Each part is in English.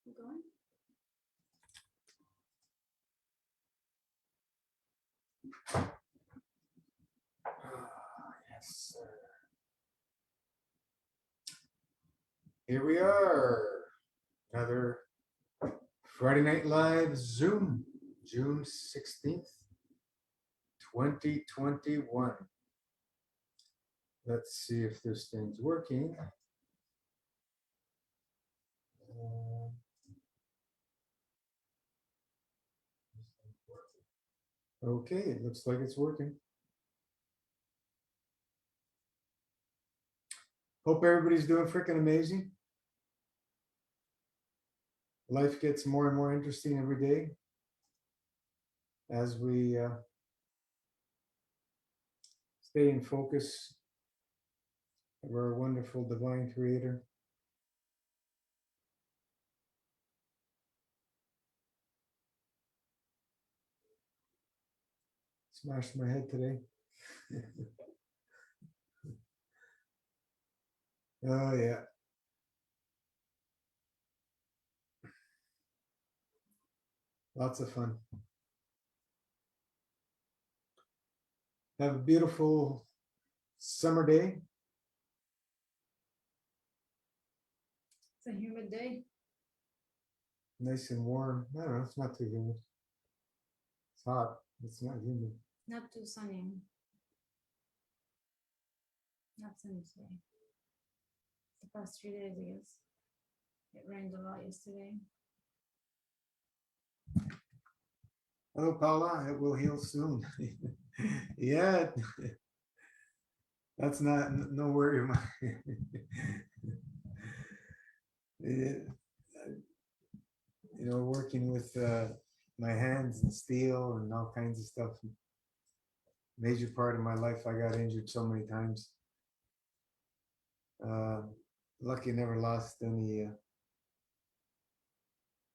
You going? Yes, sir. Here we are. Another Friday Night Live Zoom, June 16th, 2021. Let's see if this thing's working. Okay, it looks like it's working. Hope everybody's doing freaking amazing. Life gets more and more interesting every day as we stay in focus of our wonderful divine creator. Smashed my head today. Oh, yeah. Lots of fun. Have a beautiful summer day. It's a humid day. Nice and warm. I don't know, it's not too humid. It's hot. It's not humid. Not too sunny. Not sunny today. The past 3 days, I guess. It rained a lot yesterday. Hello, Paula. It will heal soon. Yeah, that's not no worry of mine. Working with my hands and steel and all kinds of stuff. Major part of my life, I got injured so many times. Lucky never lost any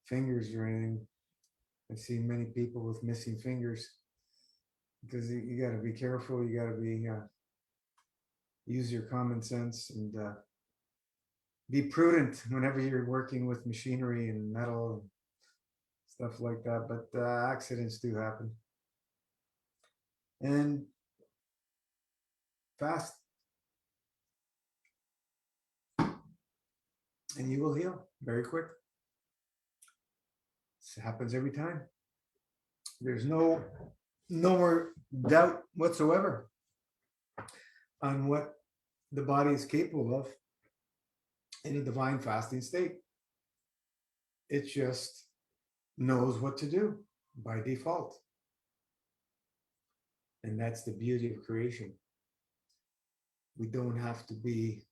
fingers or anything. I've seen many people with missing fingers because you got to be careful. You got to be use your common sense and be prudent whenever you're working with machinery and metal and stuff like that. But accidents do happen, and fast, and you will heal very quick. This happens every time. There's no more doubt whatsoever on what the body is capable of in a divine fasting state. It just knows what to do by default. And that's the beauty of creation. We don't have to be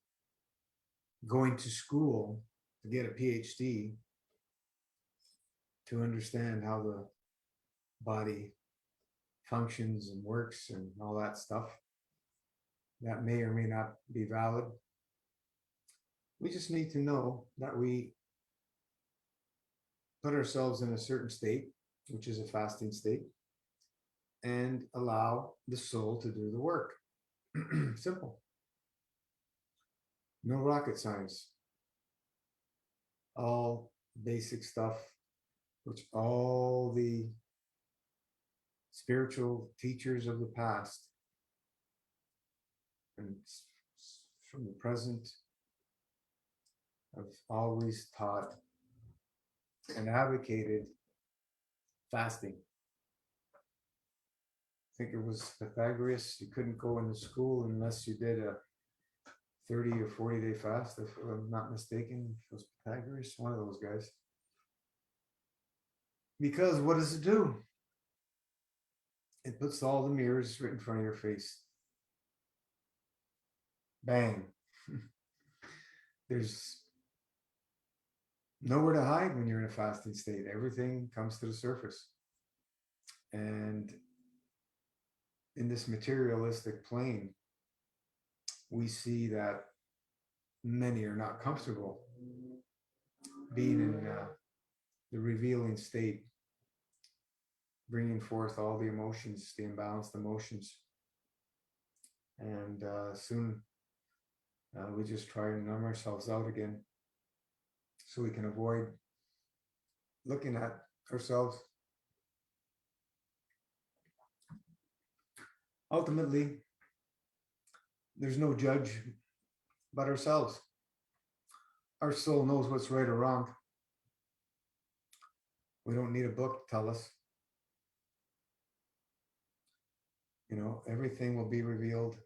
going to school to get a PhD to understand how the body functions and works and all that stuff. That may or may not be valid. We just need to know that we put ourselves in a certain state, which is a fasting state, and allow the soul to do the work. Simple. No rocket science. All basic stuff, which all the spiritual teachers of the past and from the present have always taught and advocated fasting. I think it was Pythagoras. You couldn't go into school unless you did a 30 or 40-day fast, if I'm not mistaken. It was Pythagoras, one of those guys. Because what does it do? It puts all the mirrors right in front of your face. Bang. There's nowhere to hide when you're in a fasting state. Everything comes to the surface. And in this materialistic plane, we see that many are not comfortable being in the revealing state, bringing forth all the emotions, the imbalanced emotions. And soon we just try and numb ourselves out again so we can avoid looking at ourselves. Ultimately, there's no judge but ourselves. Our soul knows what's right or wrong. We don't need a book to tell us. Everything will be revealed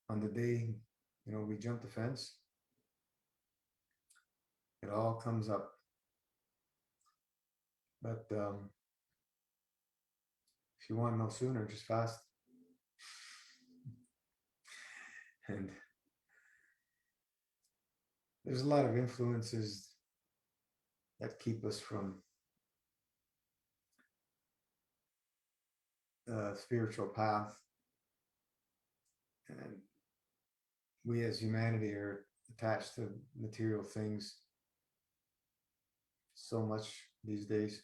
on the day, we jump the fence. It all comes up. But if you want to know sooner, just fast. And there's a lot of influences that keep us from the spiritual path. And we as humanity are attached to material things so much these days.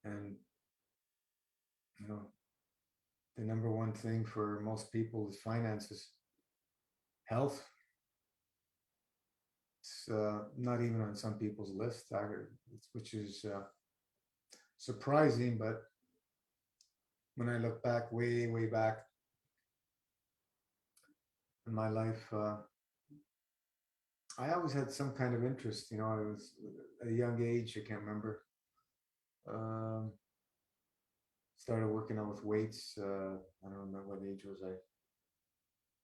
And, the number one thing for most people is finances, health. It's not even on some people's list, which is surprising. But when I look back, way, way back in my life, I always had some kind of interest. I was at a young age, I can't remember. Started working out with weights. I don't remember what age was I.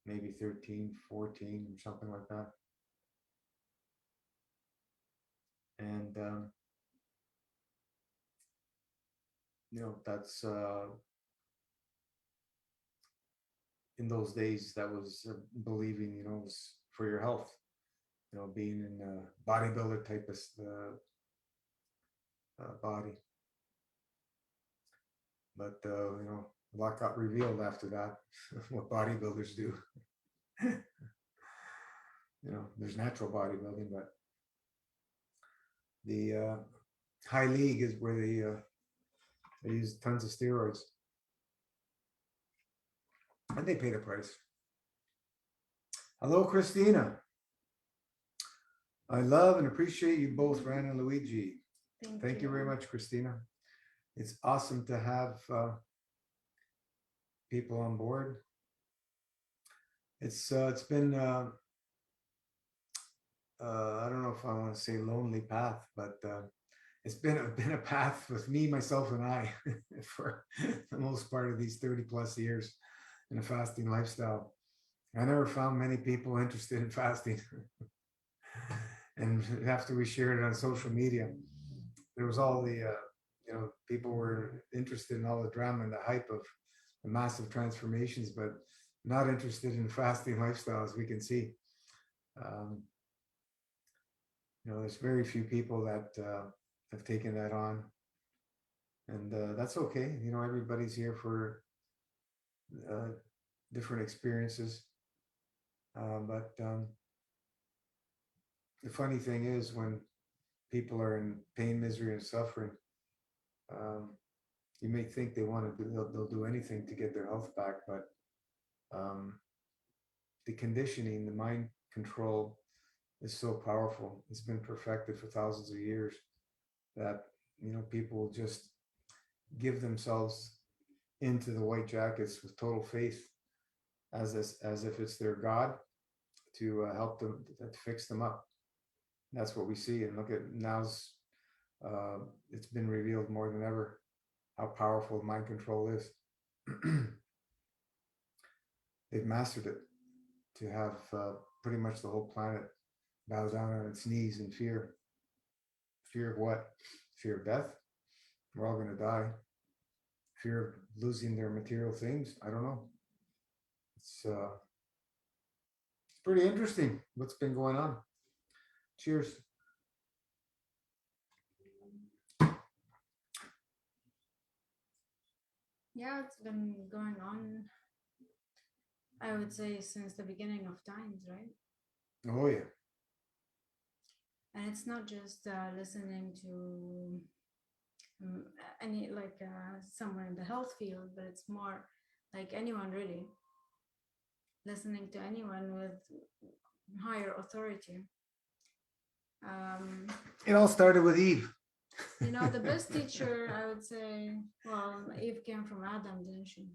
Maybe 13, 14, or something like that. And, that's in those days, that was believing, it was for your health, being in a bodybuilder type of body. But, a lot got revealed after that, what bodybuilders do. There's natural bodybuilding, but the high league is where they use tons of steroids. And they pay the price. Hello, Christina. I love and appreciate you both, Ran and Luigi. Thank you very much, Christina. It's awesome to have people on board. It's been I don't know if I want to say lonely path, but it's been a path with me, myself, and I for the most part of these 30 plus years in a fasting lifestyle. I never found many people interested in fasting. And after we shared it on social media, there was all the people were interested in all the drama and the hype of the massive transformations, but not interested in fasting lifestyle, as we can see. There's very few people that have taken that on, and that's okay. Everybody's here for different experiences. But the funny thing is, when people are in pain, misery, and suffering, you may think they'll do anything to get their health back, but the conditioning, the mind control is so powerful. It's been perfected for thousands of years that, people will just give themselves into the white jackets with total faith as if it's their God to help them, to fix them up. That's what we see. And look at now's, it's been revealed more than ever how powerful mind control is. They've mastered it to have pretty much the whole planet bow down on its knees in fear. Fear of what? Fear of death. We're all going to die. Fear of losing their material things. I don't know. It's pretty interesting what's been going on. Cheers. Yeah, it's been going on, I would say, since the beginning of times, right? Oh, yeah. And it's not just listening to any someone in the health field, but it's more like anyone really. Listening to anyone with higher authority. It all started with Eve. You know, the best teacher, I would say, well, Eve came from Adam, didn't she?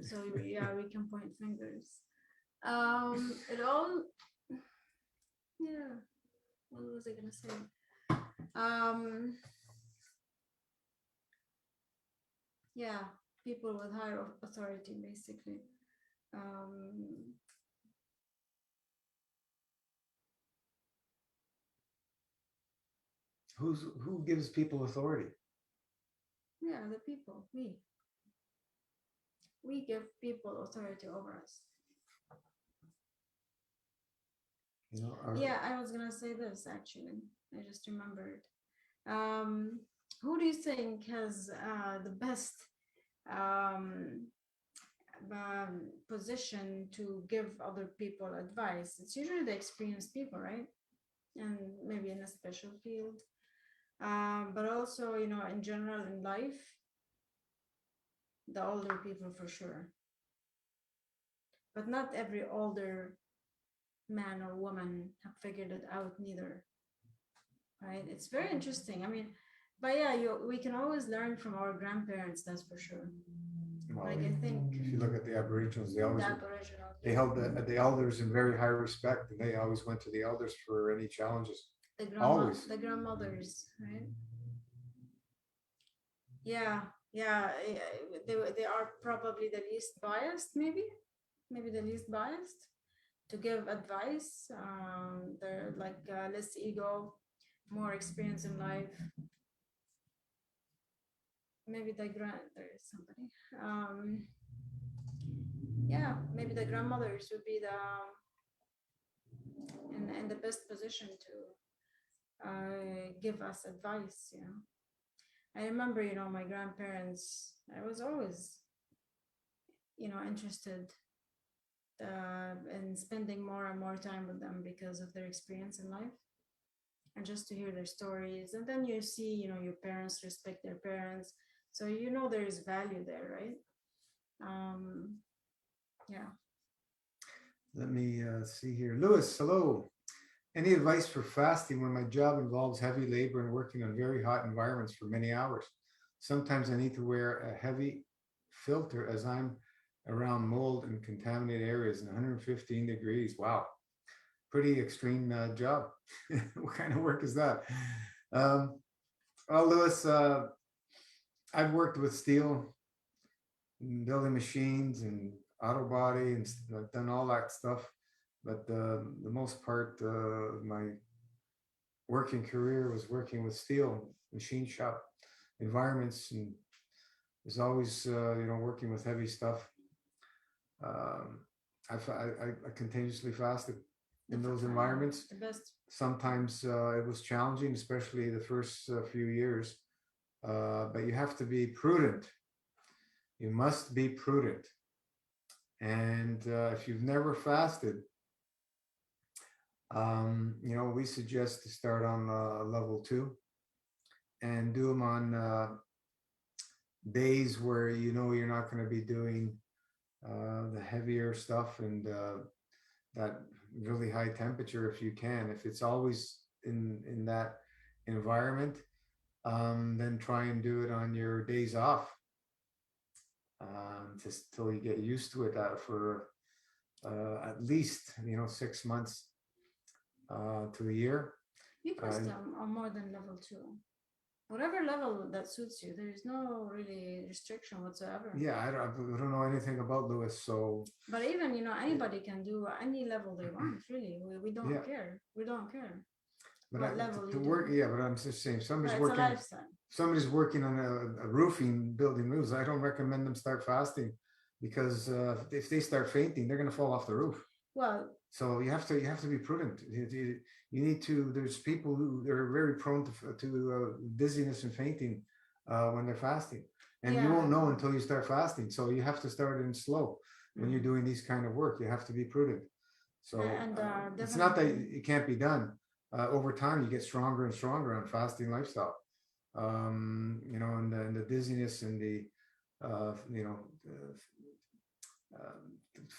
So yeah, we can point fingers. It all, yeah. What was I gonna say? Yeah, people with higher authority, basically. Who gives people authority? Yeah, the people, we give people authority over us. You know, Yeah, I was gonna say this actually. I just remembered. Who do you think has the best um, position to give other people advice? It's usually the experienced people, right? And maybe in a special field. But also, you know, in general in life, the older people for sure. But not every older man or woman have figured it out neither. Right? It's very interesting. I mean, but yeah, we can always learn from our grandparents, that's for sure. well, Like I think if you look at the Aboriginals, they the always Aboriginal, they held the elders in very high respect, and they always went to the elders for any challenges. Always. the grandmothers, right? Yeah, yeah, they are probably the least biased, maybe the least biased to give advice. They're like less ego, more experience in life. Maybe there is somebody. Yeah, maybe the grandmothers would be the in the best position to give us advice. You know, I remember, you know, my grandparents. I was always, you know, interested in spending more and more time with them because of their experience in life and just to hear their stories. And then you see, you know, your parents respect their parents, so you know there is value there, right? Yeah. Let me see here. Lewis, hello. Any advice for fasting when my job involves heavy labor and working on very hot environments for many hours? Sometimes I need to wear a heavy filter as I'm around mold and contaminated areas in 115 degrees. Wow, pretty extreme job. What kind of work is that? Well, Lewis, I've worked with steel, building machines and auto body, and I've done all that stuff. But the most part of my working career was working with steel machine shop environments, and was always working with heavy stuff. I continuously fasted in those environments. The best. Sometimes it was challenging, especially the first few years. But you have to be prudent. You must be prudent. And if you've never fasted, we suggest to start on level 2 and do them on days where you know you're not going to be doing the heavier stuff and that really high temperature if you can. If it's always in that environment, then try and do it on your days off, just till you get used to it for at least 6 months to a year. You can stay on more than level 2. Whatever level that suits you, there is no really restriction whatsoever. Yeah, I don't know anything about Lewis, so. But even anybody can do any level they want. Really, we don't care. We don't care. But what level to you work, do. yeah. But I'm just saying, somebody's It's a working. lifestyle. Somebody's working on a roofing, building roofs. I don't recommend them start fasting, because if they start fainting, they're going to fall off the roof. Well, so you have to be prudent. You need to. There's people who are very prone to dizziness and fainting when they're fasting, and you won't know until you start fasting. So you have to start in slow when you're doing these kind of work. You have to be prudent. So it's not that it can't be done. Over time, you get stronger and stronger on fasting lifestyle. And the dizziness and the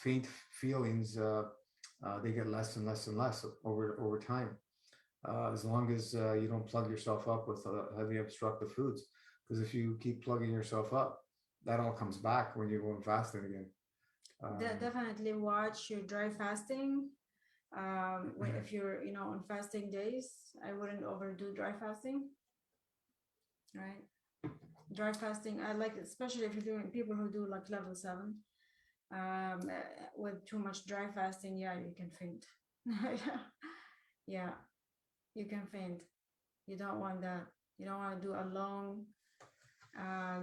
faint feelings, they get less and less and less over time, as long as you don't plug yourself up with heavy obstructive foods. Because if you keep plugging yourself up, that all comes back when you're going fasting again. Definitely watch your dry fasting. If you're, on fasting days, I wouldn't overdo dry fasting, right? Dry fasting, I like, especially if you're doing people who do like level 7, with too much dry fasting, yeah, you can faint. Yeah, you can faint. You don't want that. You don't want to do a long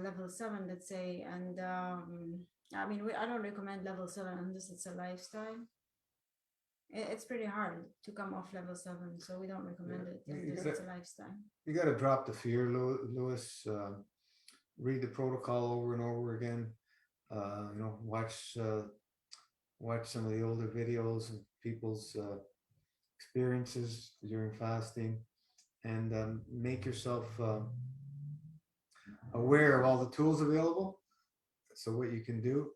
level 7, let's say. And I mean, I don't recommend level 7 unless it's a lifestyle. It's pretty hard to come off level 7, so we don't recommend it unless it's a lifestyle. You got to drop the fear, Lewis. Read the protocol over and over again. Watch some of the older videos of people's experiences during fasting, and make yourself aware of all the tools available. So what you can do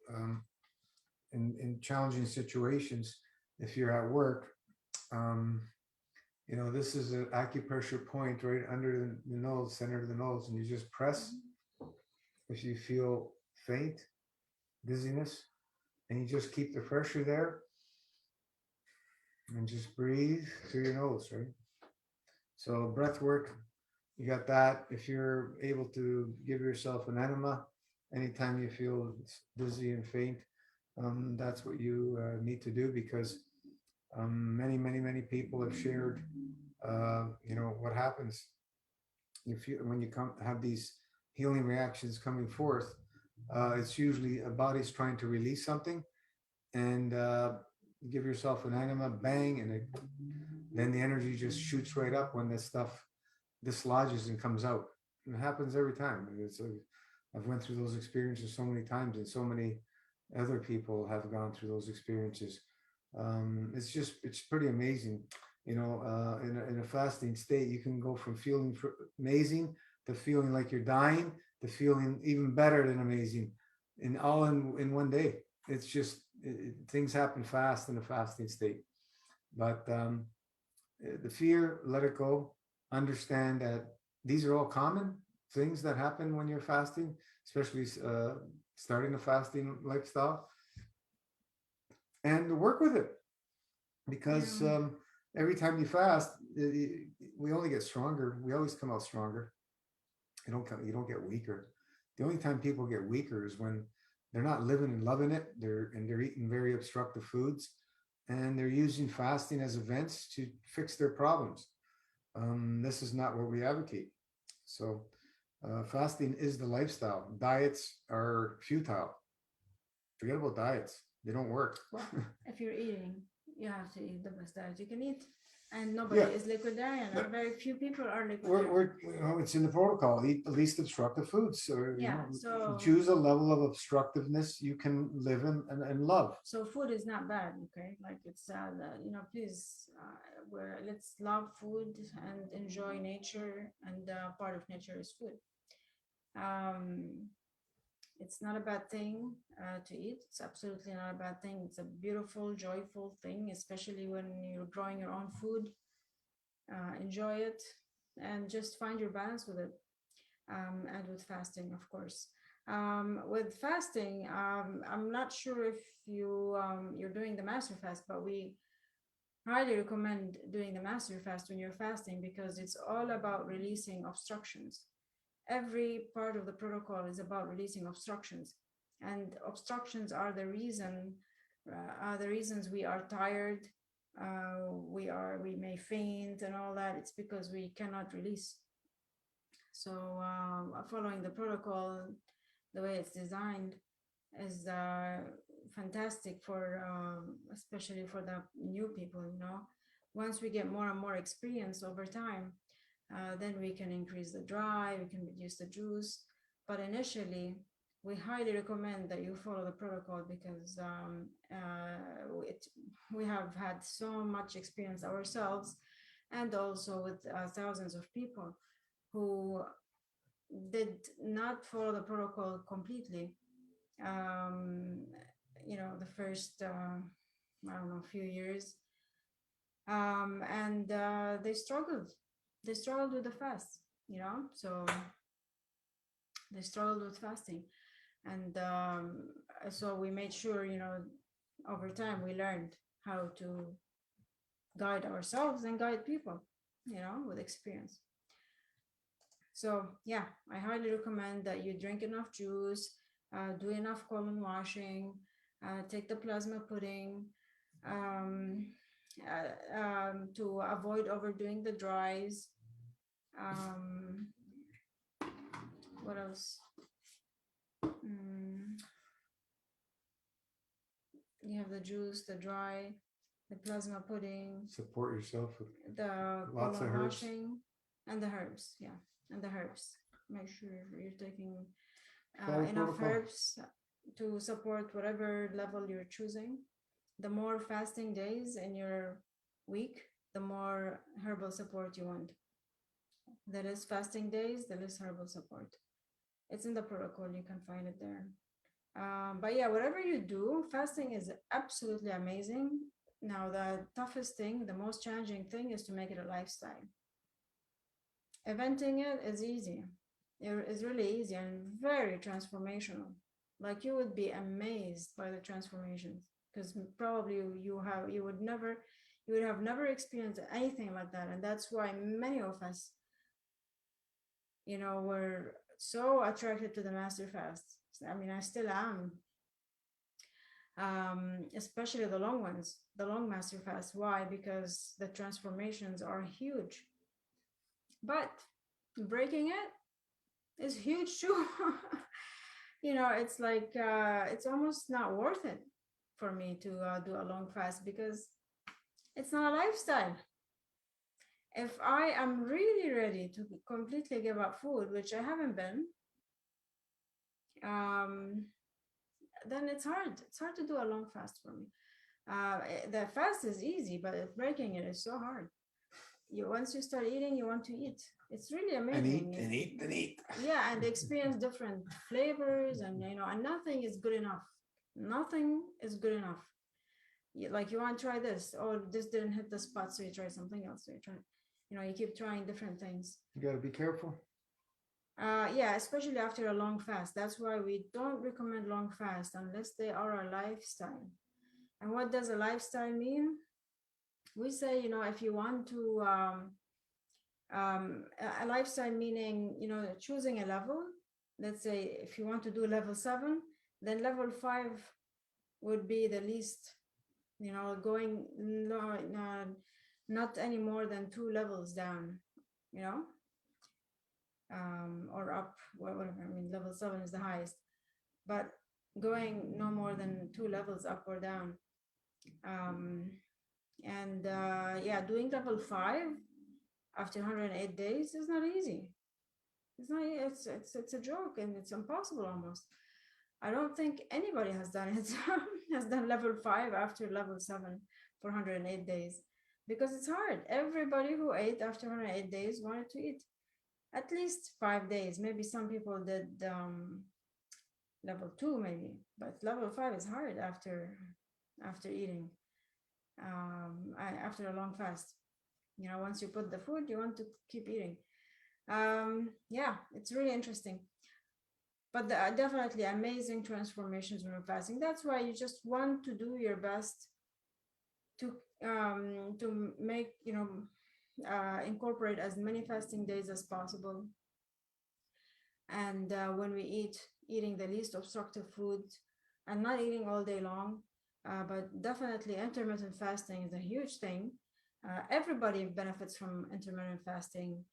in challenging situations, if you're at work, this is an acupressure point right under the nose, center of the nose, and you just press. If you feel faint, dizziness, and you just keep the pressure there and just breathe through your nose, right? So breath work, you got that. If you're able to give yourself an enema anytime you feel dizzy and faint, that's what you need to do, because many people have shared, what happens if when you come have these healing reactions coming forth. It's usually a body's trying to release something, and give yourself an enema, bang, and then the energy just shoots right up when this stuff dislodges and comes out. And it happens every time. I've went through those experiences so many times, and so many other people have gone through those experiences. It's pretty amazing. In a fasting state, you can go from feeling amazing to feeling like you're dying to feeling even better than amazing, all in one day. It's just things happen fast in a fasting state. But the fear, let it go. Understand that these are all common things that happen when you're fasting, especially starting a fasting lifestyle, and work with it, because every time you fast, we only get stronger. We always come out stronger. You don't get weaker. The only time people get weaker is when they're not living and loving it. They're eating very obstructive foods, and they're using fasting as events to fix their problems. This is not what we advocate. So fasting is the lifestyle. Diets are futile. Forget about diets. They don't work. Well, if you're eating, you have to eat the best diet you can eat. And nobody is liquidarian. Very few people are liquidarian. It's in the protocol. Eat the least obstructive foods. So choose a level of obstructiveness you can live in and love. So food is not bad, okay? Like it's, please, let's love food and enjoy nature, and part of nature is food. It's not a bad thing to eat. It's absolutely not a bad thing. It's a beautiful, joyful thing, especially when you're growing your own food. Enjoy it and just find your balance with it. And with fasting, of course. With fasting, I'm not sure if you're doing the master fast, but we highly recommend doing the master fast when you're fasting, because it's all about releasing obstructions. Every part of the protocol is about releasing obstructions, and obstructions are the reasons we are tired. We may faint and all that. It's because we cannot release. So following the protocol, the way it's designed, is fantastic for especially for the new people. Once we get more and more experience over time, then we can increase the dry, we can reduce the juice. But initially, we highly recommend that you follow the protocol, because we have had so much experience ourselves, and also with thousands of people who did not follow the protocol completely. the first I don't know, few years, and they struggled. They struggled with the fast, so they struggled with fasting, and so we made sure, over time we learned how to guide ourselves and guide people, with experience. So yeah, I highly recommend that you drink enough juice, do enough colon washing, take the plasma pudding, um, to avoid overdoing the dries. Um, what else? Mm, you have the juice, the dry, the plasma pudding, Support yourself with the lots of colon herbs. washing, and the herbs. Yeah, and the herbs. Make sure you're taking Follow enough protocol. herbs to support whatever level you're choosing. The more fasting days in your week, the more herbal support you want. The less fasting days, the less herbal support. It's in the protocol, you can find it there. But yeah, whatever you do, fasting is absolutely amazing. Now, the toughest thing, the most challenging thing is to make it a lifestyle. Eventing it is easy. It is really easy and very transformational. Like you would be amazed by the transformations, because probably you would have never experienced anything like that, and that's why many of us, were so attracted to the master fast. I mean, I still am, especially the long ones, the long master fast. Why? Because the transformations are huge, but breaking it is huge too. It's like it's almost not worth it for me to do a long fast, because it's not a lifestyle. If I am really ready to completely give up food, which I haven't been, um, then it's hard to do a long fast for me. The fast is easy, but breaking it is so hard. Once you start eating, you want to eat. It's really And amazing. eat and eat and eat. Yeah, and experience different flavors, and and nothing is good enough. Nothing is good enough. Like, you want to try this, oh, this didn't hit the spot, so you try something else. So you try, you keep trying different things. You got to be careful. Yeah, especially after a long fast. That's why we don't recommend long fast unless they are a lifestyle. And what does a lifestyle mean? We say, if you want to a lifestyle, meaning, choosing a level. Let's say if you want to do level 7, then level 5 would be the least, going not any more than 2 levels down, you know or up, whatever. I mean, level 7 is the highest, but going no more than 2 levels up or down. um, and yeah, doing level 5 after 108 days is not easy. It's a joke, and it's impossible almost. I don't think anybody has done it. Has done level 5 after level 7 for 108 days, because it's hard. Everybody who ate after 108 days wanted to eat at least 5 days. Maybe some people did level 2 maybe, but level 5 is hard after eating, after a long fast. Once you put the food, you want to keep eating. Yeah, it's really interesting. But there are definitely amazing transformations when you're fasting. That's why you just want to do your best to make, incorporate as many fasting days as possible. And when we eating the least obstructive food, and not eating all day long. But definitely intermittent fasting is a huge thing. Everybody benefits from intermittent fasting,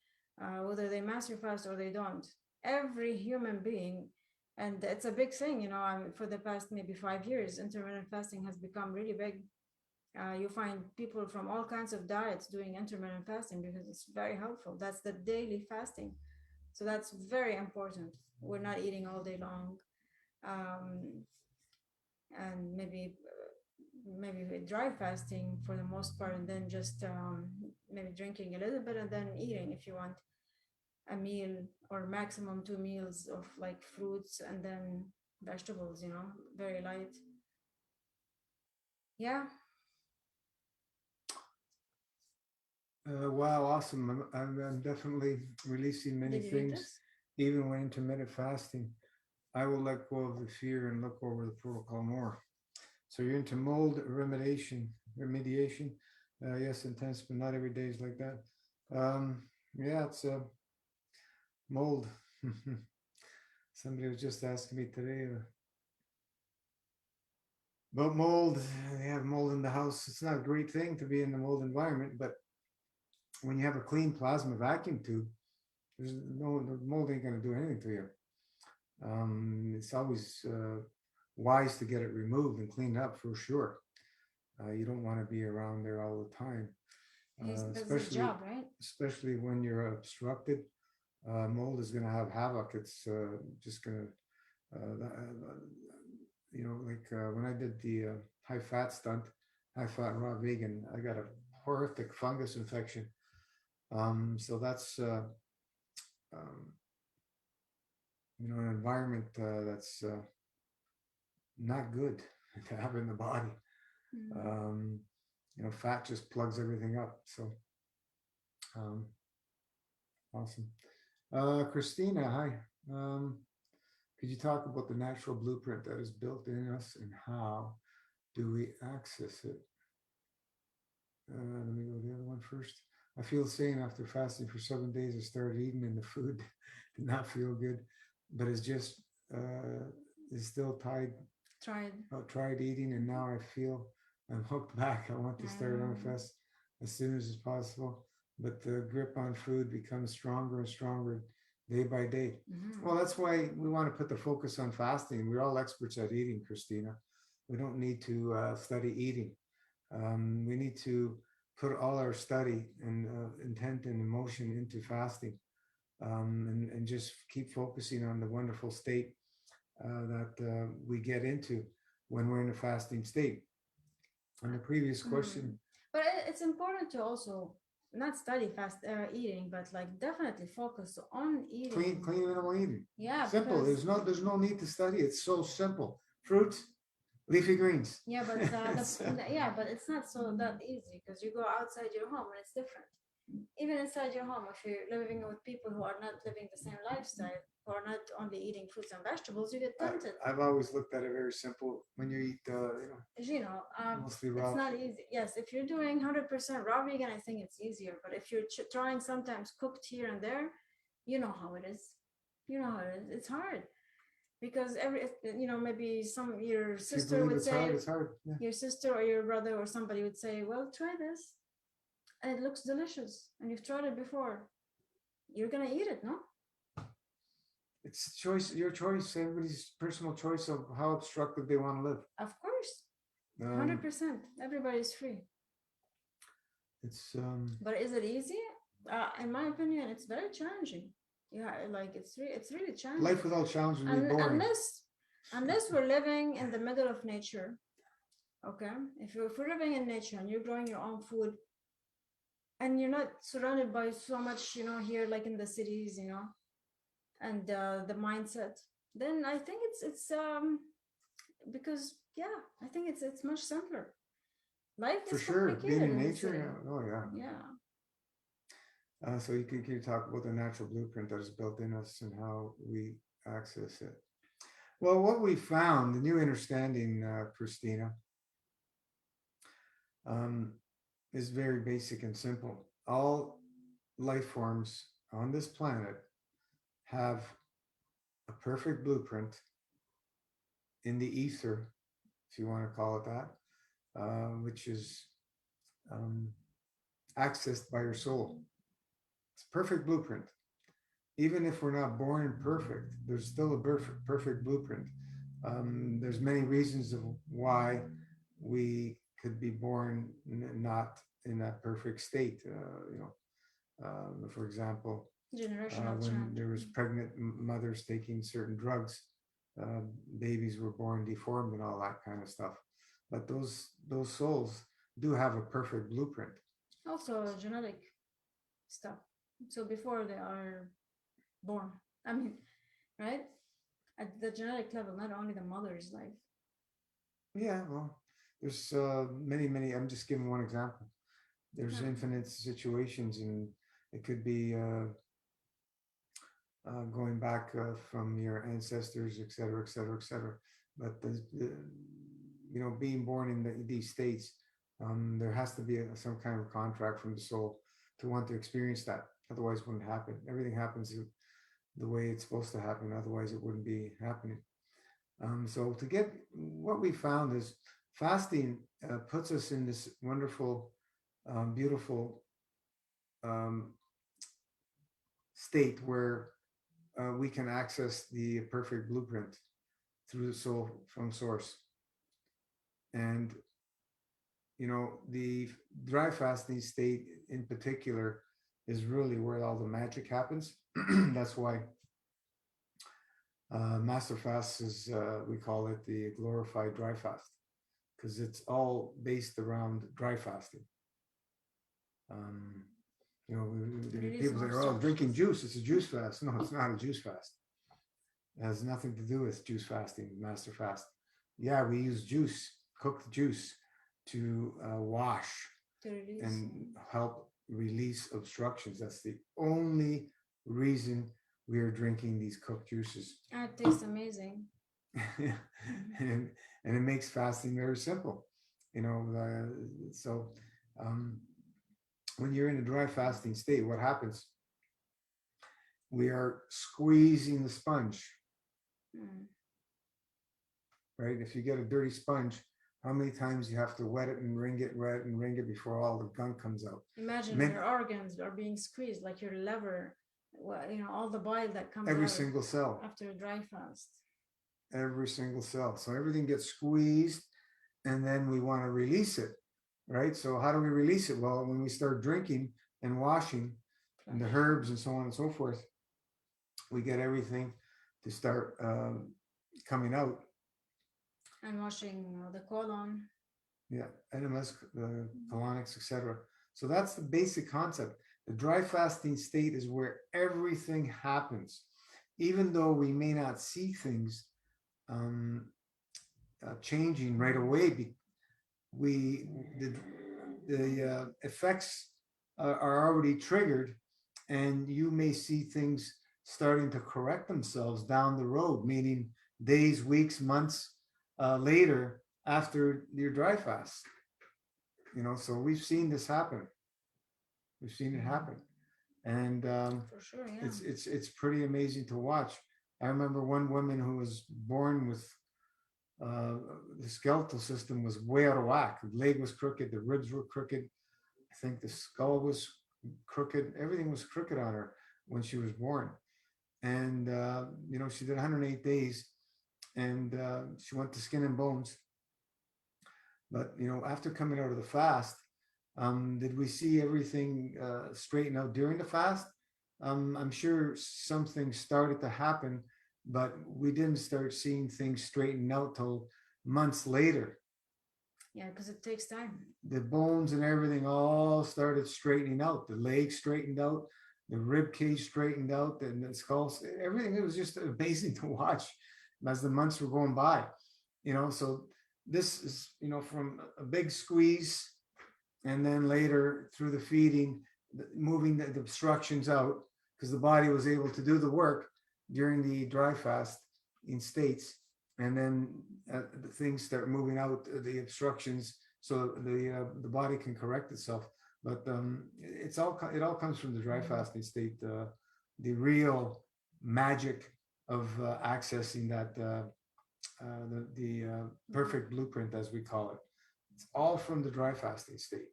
whether they master fast or they don't. Every human being, and it's a big thing. For the past maybe 5 years, intermittent fasting has become really big. You find people from all kinds of diets doing intermittent fasting because it's very helpful. That's the daily fasting. So that's very important. We're not eating all day long. And maybe dry fasting for the most part, and then just maybe drinking a little bit and then eating, if you want a meal, or maximum 2 meals of like fruits and then vegetables, very light. Yeah. Wow, awesome. I'm definitely releasing many Did you read things, this? even when intermittent fasting. I will let go of the fear and look over the protocol more. So you're into mold remediation. Yes, intense, but not every day is like that. Yeah, it's mold. Somebody was just asking me today about mold. They have mold in the house. It's not a great thing to be in the mold environment, but when you have a clean plasma vacuum tube, there's no the mold ain't gonna do anything to you. It's always wise to get it removed and cleaned up for sure. You don't want to be around there all the time, That's his especially job, right? when you're obstructed. Mold is going to have havoc. It's just going to, like when I did the high fat stunt, high fat raw vegan, I got a horrific fungus infection. So that's um, an environment that's not good to have in the body. Um, fat just plugs everything up. So awesome. Christina, hi. Could you talk about the natural blueprint that is built in us and how do we access it? Let me go to the other one first. I feel the same after fasting for 7 days. I started eating and the food did not feel good, but it's just is still tried eating, and now I feel I'm hooked back. I want to start on a fast as soon as possible, but the grip on food becomes stronger and stronger day by day. Well, that's why we want to put the focus on fasting. We're all experts at eating, Christina. We don't need to study eating. We need to put all our study and intent and emotion into fasting, and just keep focusing on the wonderful state that we get into when we're in a fasting state. On the previous question, but it's important to also not study fast eating, but like definitely focus on eating clean minimal eating. Yeah, Simple. because There's no need to study. It's so simple. Fruits, leafy greens. yeah, but yeah, but it's not so that easy because you go outside your home and it's different. Even inside your home, if you're living with people who are not living the same lifestyle, who are not only eating fruits and vegetables, you get tempted. I've always looked at it very simple. When you eat, mostly raw. It's not easy. Yes, if you're doing 100% raw vegan, I think it's easier. But if you're trying sometimes cooked here and there, you know how it is. You know how it is. It's hard because maybe your sister would say it's hard. Yeah. your sister or your brother or somebody would say, well, try this and it looks delicious and you've tried it before, you're gonna eat it, no? It's choice, your choice, everybody's personal choice of how obstructive they want to live. Of course, 100%. Everybody's free. It's but is it easy? In my opinion, it's very challenging. Yeah, like it's really challenging. Life without challenge would be boring. Unless we're living in the middle of nature. Okay, if we're living in nature and you're growing your own food, and you're not surrounded by so much, here like in the cities, and the mindset, then I think it's because I think it's much simpler. Life for is sure. Being in the nature, city. yeah. Oh yeah. Yeah. So you can talk about the natural blueprint that is built in us and how we access it. Well, what we found, the new understanding, Christina, is very basic and simple. All life forms on this planet have a perfect blueprint in the ether, if you want to call it that, which is accessed by your soul. It's a perfect blueprint. Even if we're not born perfect, there's still a perfect blueprint. There's many reasons of why we could be born not in that perfect state. For example, when there was pregnant mothers taking certain drugs, babies were born deformed and all that kind of stuff. But those souls do have a perfect blueprint. Also genetic stuff. So before they are born, I mean, right? At the genetic level, not only the mother's life. Yeah, well, there's many. I'm just giving one example. There's Yeah. infinite situations, and it could be going back from your ancestors, et cetera, et cetera, et cetera. But being born in these states, there has to be some kind of contract from the soul to want to experience that. Otherwise, it wouldn't happen. Everything happens the way it's supposed to happen. Otherwise, it wouldn't be happening. So to get what we found is fasting puts us in this wonderful, beautiful um, state where we can access the perfect blueprint through the soul from source. And the dry fasting state in particular is really where all the magic happens. That's why master fast is, we call it the glorified dry fast, because it's all based around dry fasting. um, People say, oh, drinking juice, it's a juice fast. No, it's not a juice fast. It has nothing to do with juice fasting, master fast. Yeah, we use juice, cooked juice, to wash To release. and help release obstructions. That's the only reason we are drinking these cooked juices. It tastes amazing. and it makes fasting very simple. So when you're in a dry fasting state, what happens? We are squeezing the sponge. Right? If you get a dirty sponge, how many times you have to wet it and wring it before all the gunk comes out? Imagine your organs are being squeezed, like your liver, all the bile that comes every out single cell after a dry fast. Every single cell. So everything gets squeezed, and then we want to release it, right? So how do we release it? Well, when we start drinking and washing and the herbs and so on and so forth, we get everything to start coming out. And washing the colon. Yeah, enemas, the colonics, etc. So that's the basic concept. The dry fasting state is where everything happens. Even though we may not see things changing right away, the effects are already triggered, and you may see things starting to correct themselves down the road, meaning days, weeks, months later after your dry fast. So we've seen this happen. We've seen it happen, and for sure, yeah. It's pretty amazing to watch. I remember one woman who was born with the skeletal system was way out of whack. The leg was crooked, the ribs were crooked. I think the skull was crooked. Everything was crooked on her when she was born. And she did 108 days, and she went to Skin and Bones. But after coming out of the fast, did we see everything straighten out during the fast? I'm sure something started to happen, but we didn't start seeing things straighten out till months later. Yeah, because it takes time. The bones and everything all started straightening out. The legs straightened out, the rib cage straightened out, and the skulls, everything. It was just amazing to watch as the months were going by. So this is, from a big squeeze, and then later through the feeding, moving the obstructions out, because the body was able to do the work during the dry fast in states, and then the things start moving out, the obstructions, so the body can correct itself. But it all comes from the dry fasting state, the real magic of accessing that the perfect blueprint, as we call it. It's all from the dry fasting state.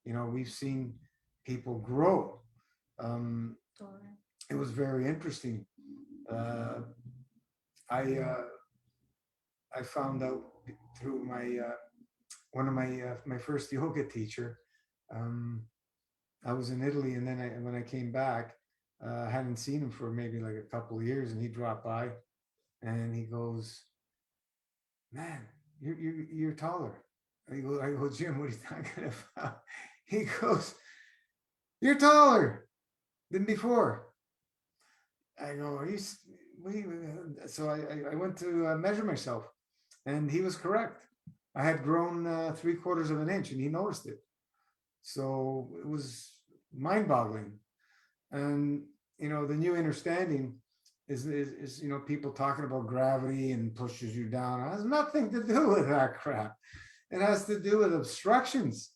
We've seen people grow. It was very interesting. I found out through one of my first yoga teacher. I was in Italy, and then when I came back, I hadn't seen him for maybe like a couple of years, and he dropped by, and he goes, "Man, you're taller." I go, "Jim, what are you talking about?" He goes, "You're taller than before." I go, "Are you?" So I went to measure myself, and he was correct. I had grown 3/4 of an inch, and he noticed it. So it was mind-boggling. And the new understanding is people talking about gravity and pushes you down. It has nothing to do with that crap. It has to do with obstructions.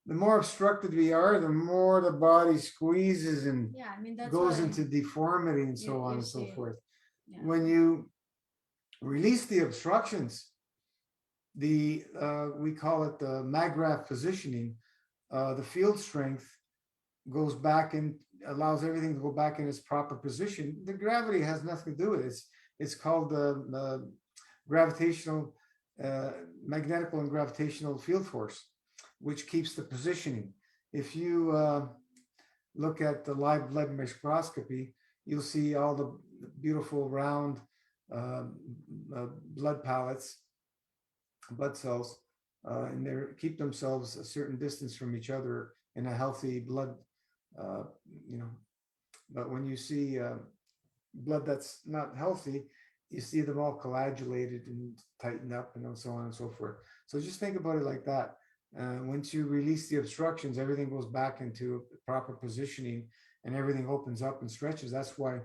The more obstructed we are, the more the body squeezes and Yeah, I mean, that's goes why into deformity and so on you and so see, forth. yeah. When you release the obstructions, we call it the Magrath positioning, the field strength goes back and allows everything to go back in its proper position. The gravity has nothing to do with it. It's called the gravitational, magnetical and gravitational field force, which keeps the positioning. If you look at the live blood microscopy, you'll see all the beautiful round uh, blood pallets, blood cells, and they keep themselves a certain distance from each other in a healthy blood. Uh, you know, but when you see blood that's not healthy, you see them all coagulated and tightened up, and so on and so forth. So just think about it like that. Once you release the obstructions, everything goes back into proper positioning, and everything opens up and stretches. That's why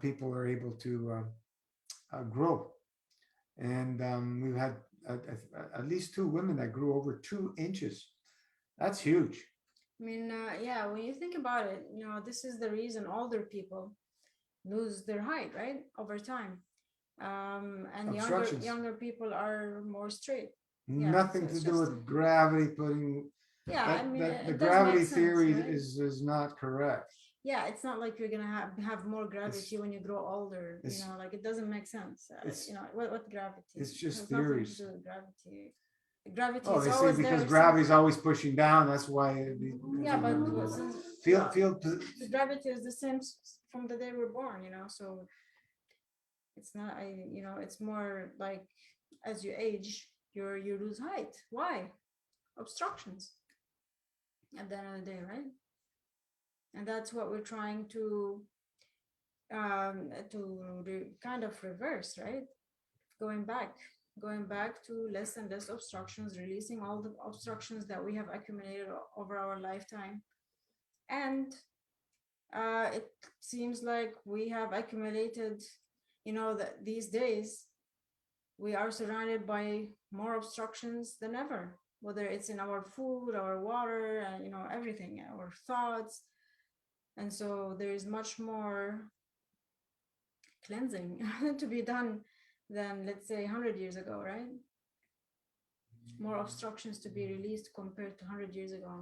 people are able to grow. And we've had at least 2 women that grew over 2 inches. That's huge. I mean, yeah, when you think about it, this is the reason older people lose their height, right, over time. And Obstructions. younger people are more straight. Yeah, Nothing so to it's do just, with gravity putting yeah, I mean, that the it does make gravity sense, theory right? is not correct. Yeah, it's not like you're gonna have more gravity It's when you grow older. it's Like it doesn't make sense. it's What gravity? it's It just has nothing to theories. do with gravity. Gravity Oh, is they say always there. because Except, gravity's always pushing down, that's why yeah, but since field the gravity is the same from the day we're born. So it's not. It's more like as you age, you lose height. Why? Obstructions at the end of the day, right? And that's what we're trying to kind of reverse, right? Going back, going back to less and less obstructions, releasing all the obstructions that we have accumulated over our lifetime. And it seems like we have accumulated, that these days we are surrounded by more obstructions than ever, whether it's in our food, our water, and everything, our thoughts. And so there is much more cleansing to be done than, let's say, 100 years ago, right? More obstructions to be released compared to 100 years ago,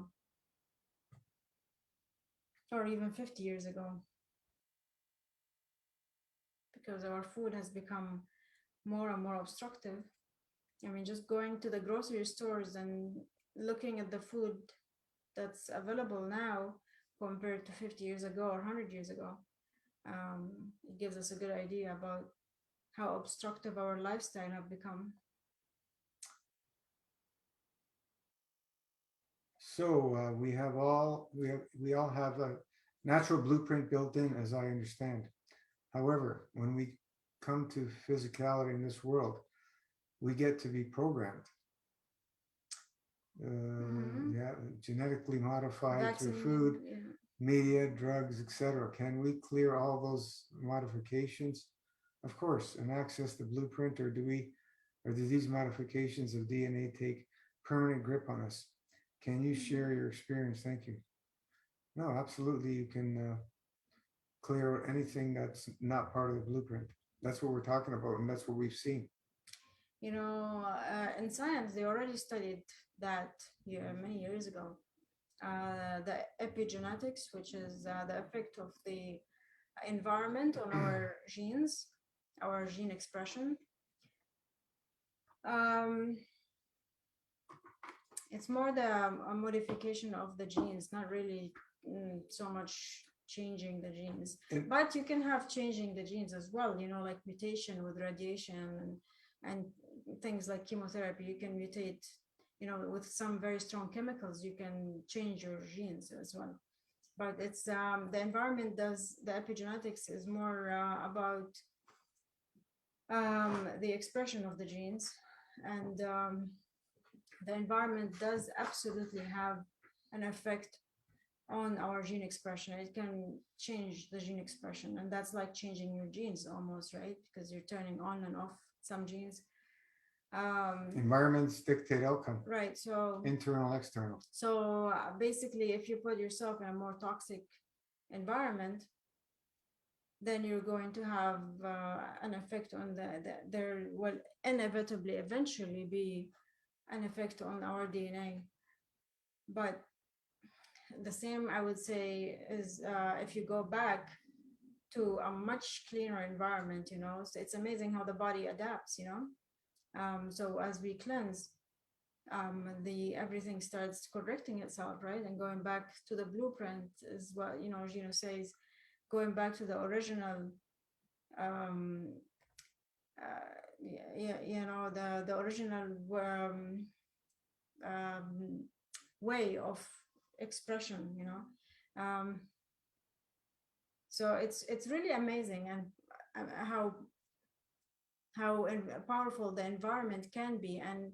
or even 50 years ago, because our food has become more and more obstructive. I mean, just going to the grocery stores and looking at the food that's available now compared to 50 years ago or 100 years ago, it gives us a good idea about how obstructive our lifestyle have become. So we all have a natural blueprint built in, as I understand. However, when we come to physicality in this world, we get to be programmed. Yeah, genetically modified through food, Yeah. media, drugs, etc. Can we clear all those modifications? Of course, and access the blueprint, or do these modifications of DNA take permanent grip on us? Can you share your experience? Thank you. No, absolutely. You can clear anything that's not part of the blueprint. That's what we're talking about, and that's what we've seen. In science, they already studied that many years ago. The epigenetics, which is the effect of the environment on our genes, our gene expression. Um, it's more a modification of the genes, not really so much changing the genes. But you can have changing the genes as well, like mutation with radiation and things like chemotherapy. You can mutate, with some very strong chemicals, you can change your genes as well. But it's the environment does the epigenetics is more about the expression of the genes, and the environment does absolutely have an effect on our gene expression. It can change the gene expression, and that's like changing your genes almost, right? Because you're turning on and off some genes. Environments dictate outcome, Right. So internal, external. so basically, if you put yourself in a more toxic environment, then you're going to have an effect on there will inevitably eventually be an effect on our DNA. But the same, I would say, is if you go back to a much cleaner environment, so it's amazing how the body adapts, so as we cleanse, the everything starts correcting itself, right? And going back to the blueprint is what, Gino says, going back to the original, um, the original way of expression, so it's really amazing, and how powerful the environment can be, and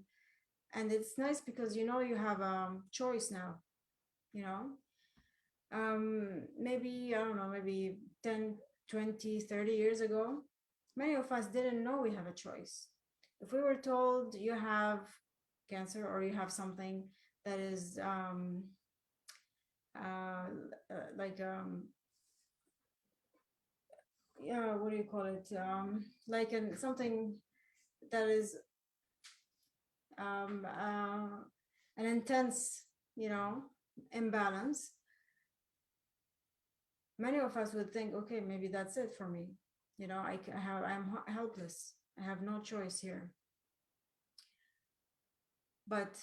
it's nice because you have a choice now, you know maybe I don't know, maybe 10, 20, 30 years ago, many of us didn't know we have a choice. If we were told you have cancer or you have something that is like yeah, what do you call it, like something that is an intense, imbalance, many of us would think, okay, maybe that's it for me. I'm helpless. I have no choice here. But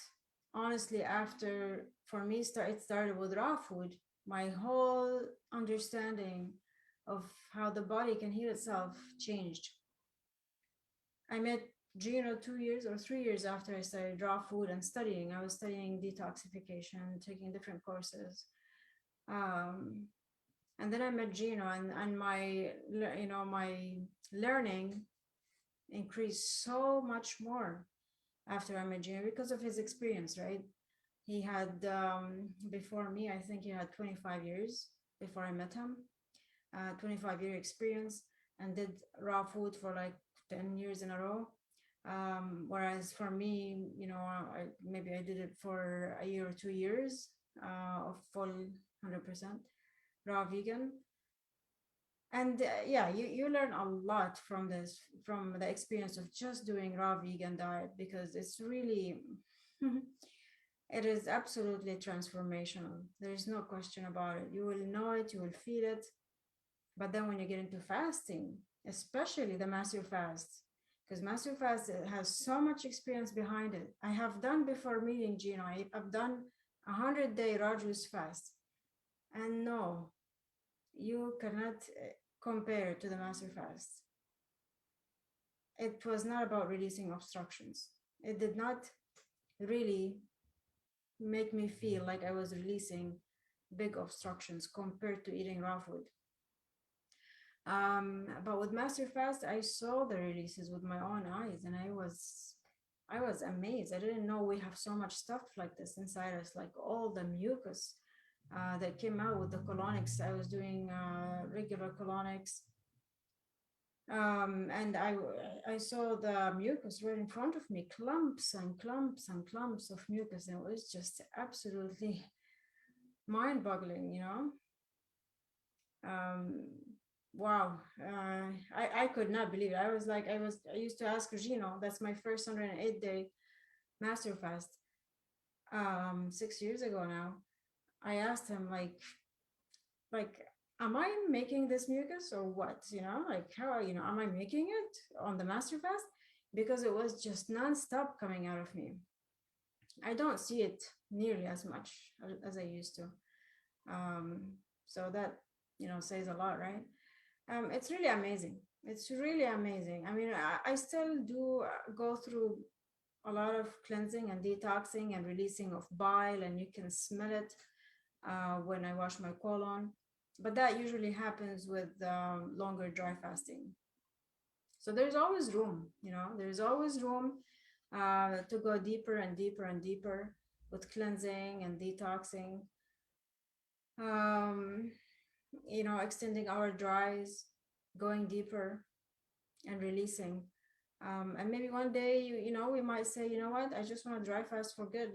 honestly, after, for me, it started with raw food, my whole understanding of how the body can heal itself changed. I met Gino 2 years or 3 years after I started raw food and studying. I was studying detoxification, taking different courses. And then I met Gino, and my learning increased so much more after I met Gino because of his experience, right? He had, before me, I think he had 25 years before I met him, 25-year experience, and did raw food for like 10 years in a row. Whereas for me, maybe I did it for a year or 2 years of full 100% raw vegan. And yeah, you learn a lot from this, from the experience of just doing raw vegan diet, because it's really it is absolutely transformational. There's no question about it. You will know it, you will feel it. But then when you get into fasting, especially the master fast, because master fast has so much experience behind it. I have done, before meeting Gino, I've done 100-day raw juice fast, and no, you cannot compare to the master fast. It was not about releasing obstructions. It did not really make me feel like I was releasing big obstructions compared to eating raw food. But with master fast, I saw the releases with my own eyes, and I was amazed. I didn't know we have so much stuff like this inside us, like all the mucus that came out with the colonics. I was doing regular colonics, and I saw the mucus right in front of me, clumps and clumps and clumps of mucus, and it was just absolutely mind-boggling, wow. I could not believe it. I used to ask Gino, that's my first 108-day master fast, 6 years ago now. I asked him, like, am I making this mucus or what? Like, how, am I making it on the master fast? Because it was just nonstop coming out of me. I don't see it nearly as much as I used to. So that, says a lot, right? It's really amazing. It's really amazing. I mean, I still do go through a lot of cleansing and detoxing and releasing of bile, and you can smell it when I wash my colon. But that usually happens with longer dry fasting. So there's always room, there's always room to go deeper and deeper and deeper with cleansing and detoxing. Um, extending our dries, going deeper and releasing. And maybe one day, we might say, you know what, I just want to dry fast for good,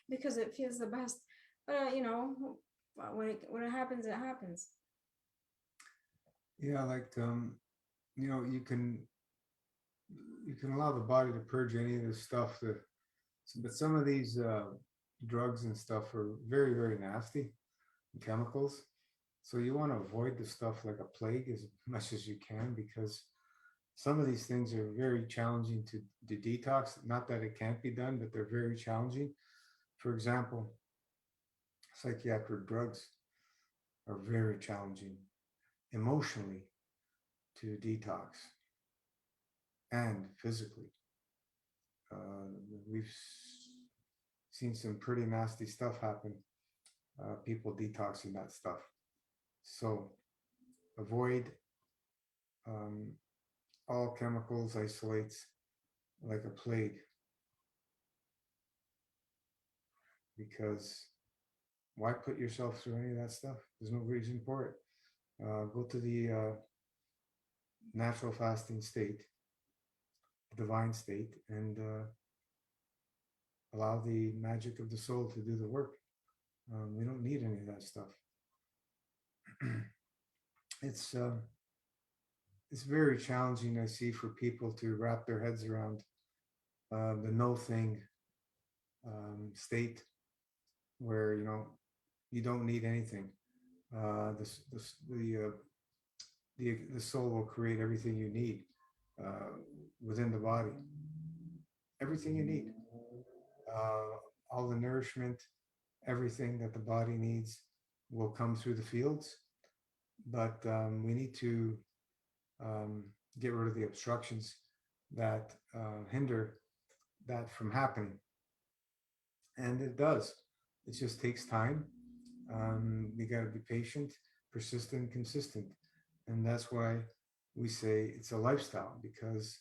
because it feels the best. But, when it happens, it happens. Yeah, like you can allow the body to purge any of this stuff that, but some of these drugs and stuff are very, very nasty chemicals. So you want to avoid the stuff like a plague as much as you can, because some of these things are very challenging to detox. Not that it can't be done, but they're very challenging. For example, psychiatric drugs are very challenging emotionally to detox and physically. Uh, we've seen some pretty nasty stuff happen, people detoxing that stuff. So avoid um, all chemicals, isolates like a plague, because why put yourself through any of that stuff? There's no reason for it. Go to the natural fasting state, divine state, and allow the magic of the soul to do the work. We don't need any of that stuff. it's it's very challenging, I see, for people to wrap their heads around the no thing state, where you don't need anything. The soul will create everything you need uh, within the body, everything you need, uh, all the nourishment, everything that the body needs will come through the fields. But we need to um, get rid of the obstructions that hinder that from happening. And it does. It just takes time. We got to be patient, persistent, consistent. And that's why we say it's a lifestyle, because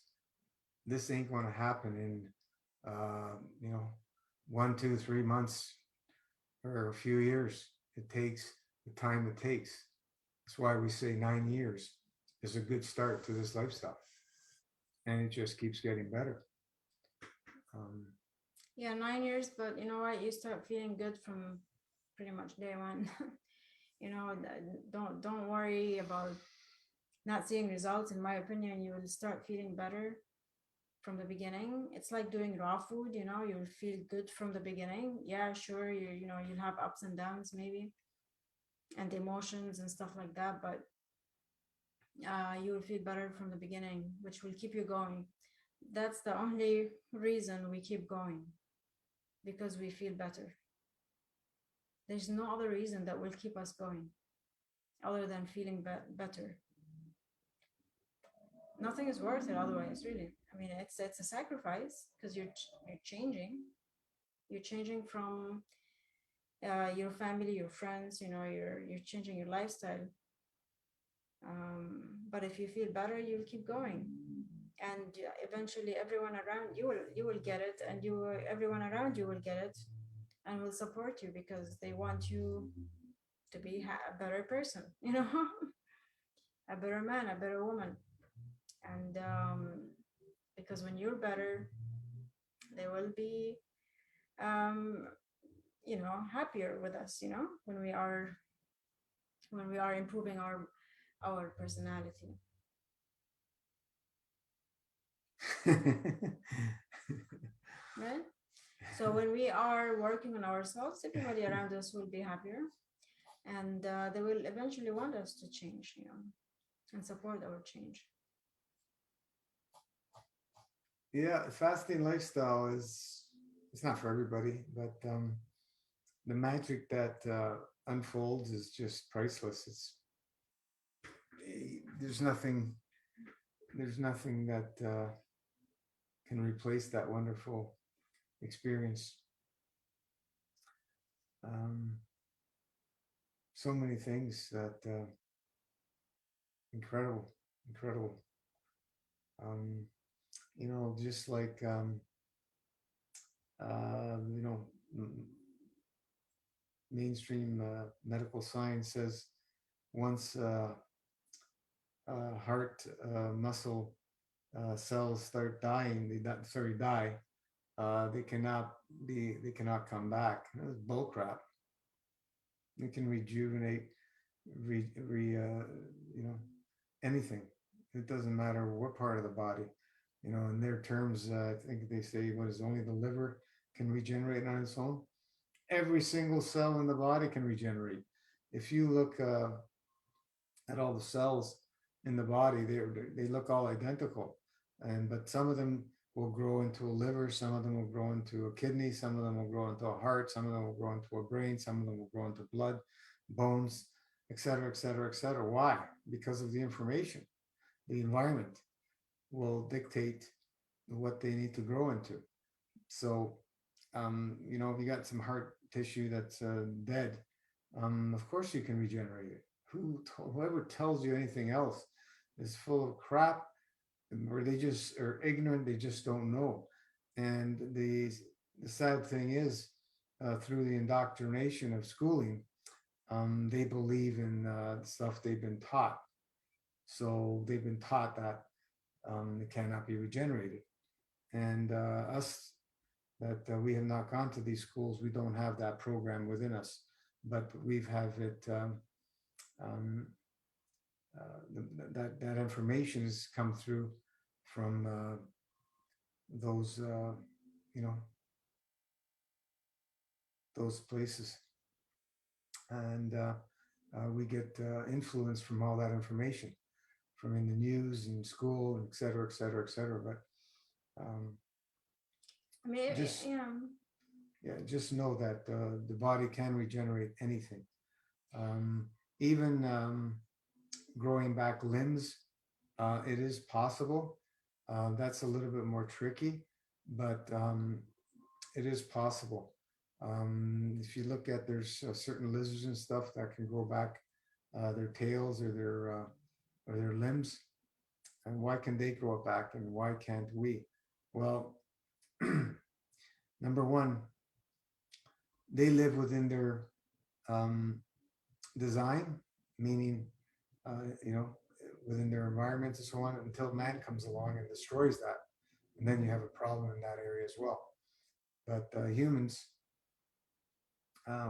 this ain't going to happen in, uh, you know, 1, 2, 3 months or a few years. It takes the time it takes. That's why we say 9 years is a good start to this lifestyle. And it just keeps getting better. Um, Yeah, 9 years, but you know what? You start feeling good from pretty much day one. Don't worry about not seeing results. In my opinion, you will start feeling better from the beginning. It's like doing raw food, you'll feel good from the beginning. Yeah, sure, you'll have ups and downs maybe, and emotions and stuff like that, but you will feel better from the beginning, which will keep you going. That's the only reason we keep going, because we feel better. There's no other reason that will keep us going other than feeling better. Nothing is worth it otherwise, really. I mean, it's a sacrifice, because you're changing. You're changing from your family, your friends. You're changing your lifestyle. But if you feel better, you'll keep going, and eventually, everyone around you will get it, and everyone around you will get it, and will support you, because they want you to be a better person. A better man, a better woman, and because when you're better, they will be um, happier with us. When we are improving our personality. Right. So when we are working on ourselves, everybody around us will be happier, and they will eventually want us to change, and support our change. Yeah, fasting lifestyle is, it's not for everybody, but the magic that unfolds is just priceless. There's nothing, there's nothing that can replace that wonderful experience. Um, so many things that incredible, incredible. Um, just like You know, mainstream medical science says once heart muscle cells start dying, die, they cannot come back. That's bull crap. It can rejuvenate, you know, anything. It doesn't matter what part of the body. You know, in their terms, I think they say what is only the liver can regenerate on its own. Every single cell in the body can regenerate. If you look at all the cells in the body, they look all identical, and but some of them will grow into a liver, some of them will grow into a kidney, some of them will grow into a heart, some of them will grow into a brain, some of them will grow into blood, bones, etc., etc., etc. Why? Because of the information. The environment will dictate what they need to grow into. So, you know, if you got some heart tissue that's dead, of course you can regenerate it. Whoever tells you anything else is full of crap, or they just are ignorant. They just don't know. And the sad thing is, through the indoctrination of schooling, they believe in stuff they've been taught. So they've been taught that it cannot be regenerated. And us that we have not gone to these schools, we don't have that program within us, but we've have it. Um, that information has come through from those you know those places, and we get influence from all that information from in the news and school, et cetera, et cetera, et cetera. But I mean, just yeah. yeah, just know that the body can regenerate anything, even growing back limbs. It is possible. That's a little bit more tricky, but it is possible. If you look at, there's certain lizards and stuff that can grow back their tails or their limbs, and why can they grow it back and why can't we? Well, number one, they live within their um, design, meaning you know, within their environment and so on, until man comes along and destroys that, and then you have a problem in that area as well. But humans,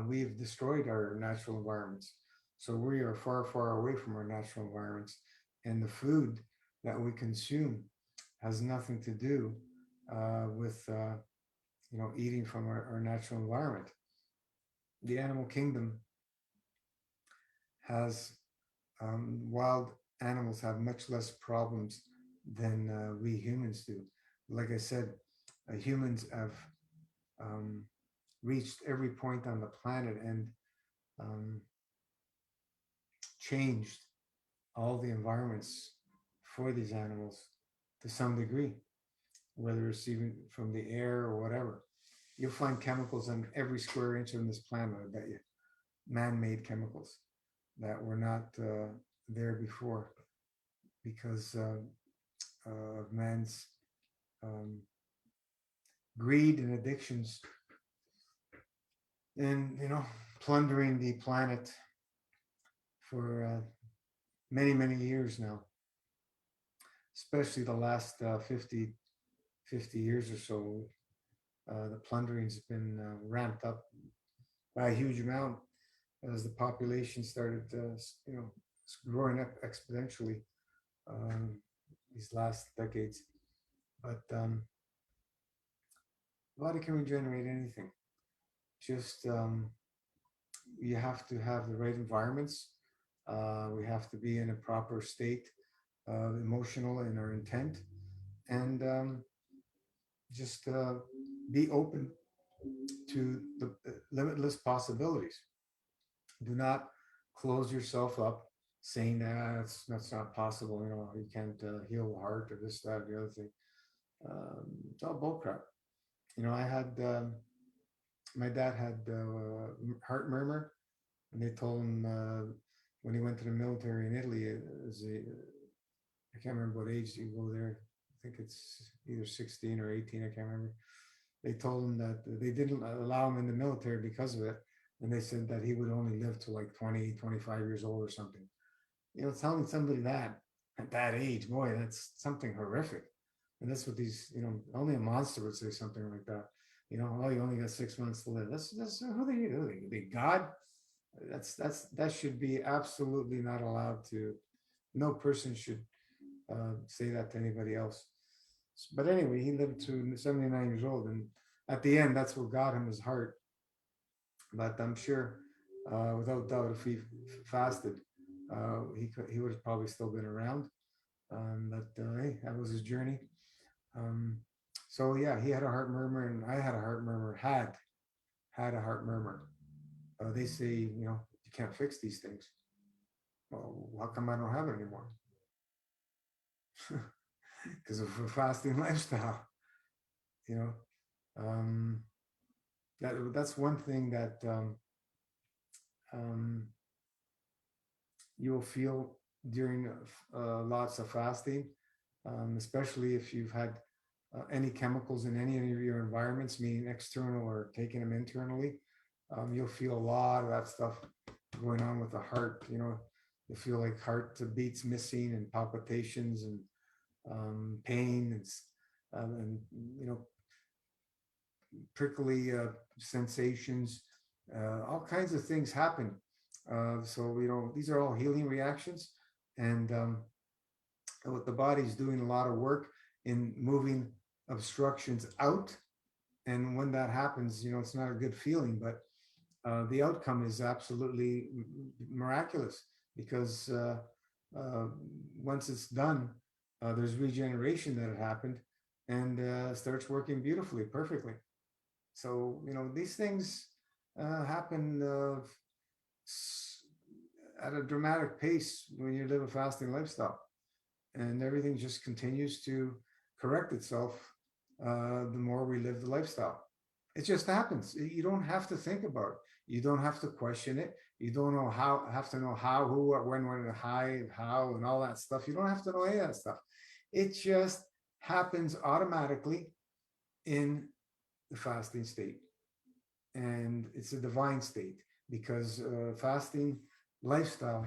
we've destroyed our natural environments, so we are far, far away from our natural environments, and the food that we consume has nothing to do with you know, eating from our natural environment. The animal kingdom has wild animals have much less problems than we humans do. Like I said, humans have um, reached every point on the planet and um, changed all the environments for these animals to some degree, whether it's even from the air or whatever. You'll find chemicals on every square inch of this planet, I bet you, man-made chemicals that were not there before because of man's um, greed and addictions, and you know, plundering the planet for many, many years now, especially the last 50 years or so. The plundering's been ramped up by a huge amount as the population started you know, growing up exponentially um, these last decades. But body can regenerate anything. Just you have to have the right environments. We have to be in a proper state of emotional in our intent, and just be open to the limitless possibilities. Do not close yourself up saying that's not possible. You know, you can't heal the heart or this, that, or the other thing. It's all bullcrap. You know, I had my dad had heart murmur, and they told him when he went to the military in Italy, as a, I can't remember what age you go there. I think it's either 16 or 18. I can't remember. they told him that they didn't allow him in the military because of it. And they said that he would only live to like 20, 25 years old or something. Telling somebody that at that age, boy, that's something horrific. And that's what these, only a monster would say something like that. Oh, you only got 6 months to live. That's who they God. That should be absolutely not allowed to. No person should say that to anybody else. But anyway, he lived to 79 years old, and at the end, that's what got him his heart. But I'm sure, without doubt, if he fasted, he would have probably still been around. But hey, that was his journey. So yeah, he had a heart murmur, and I had a heart murmur. Had a heart murmur. They say, you can't fix these things. Well, how come I don't have it anymore? Because of a fasting lifestyle. That's one thing that you'll feel during lots of fasting, especially if you've had any chemicals in any of your environments, meaning external or taking them internally. You'll feel a lot of that stuff going on with the heart. You feel like heart beats missing and palpitations and pain and prickly sensations. All kinds of things happen. So these are all healing reactions, and what the body's doing a lot of work in moving obstructions out. And when that happens, it's not a good feeling, but the outcome is absolutely miraculous, because once it's done, there's regeneration that had happened, and starts working beautifully, perfectly. So these things happen at a dramatic pace when you live a fasting lifestyle, and everything just continues to correct itself the more we live the lifestyle. It just happens. You don't have to think about it. You don't have to question it. You don't have to know how, who, what, when, how, and all that stuff. You don't have to know any of that stuff. It just happens automatically in the fasting state. And it's a divine state, because fasting lifestyle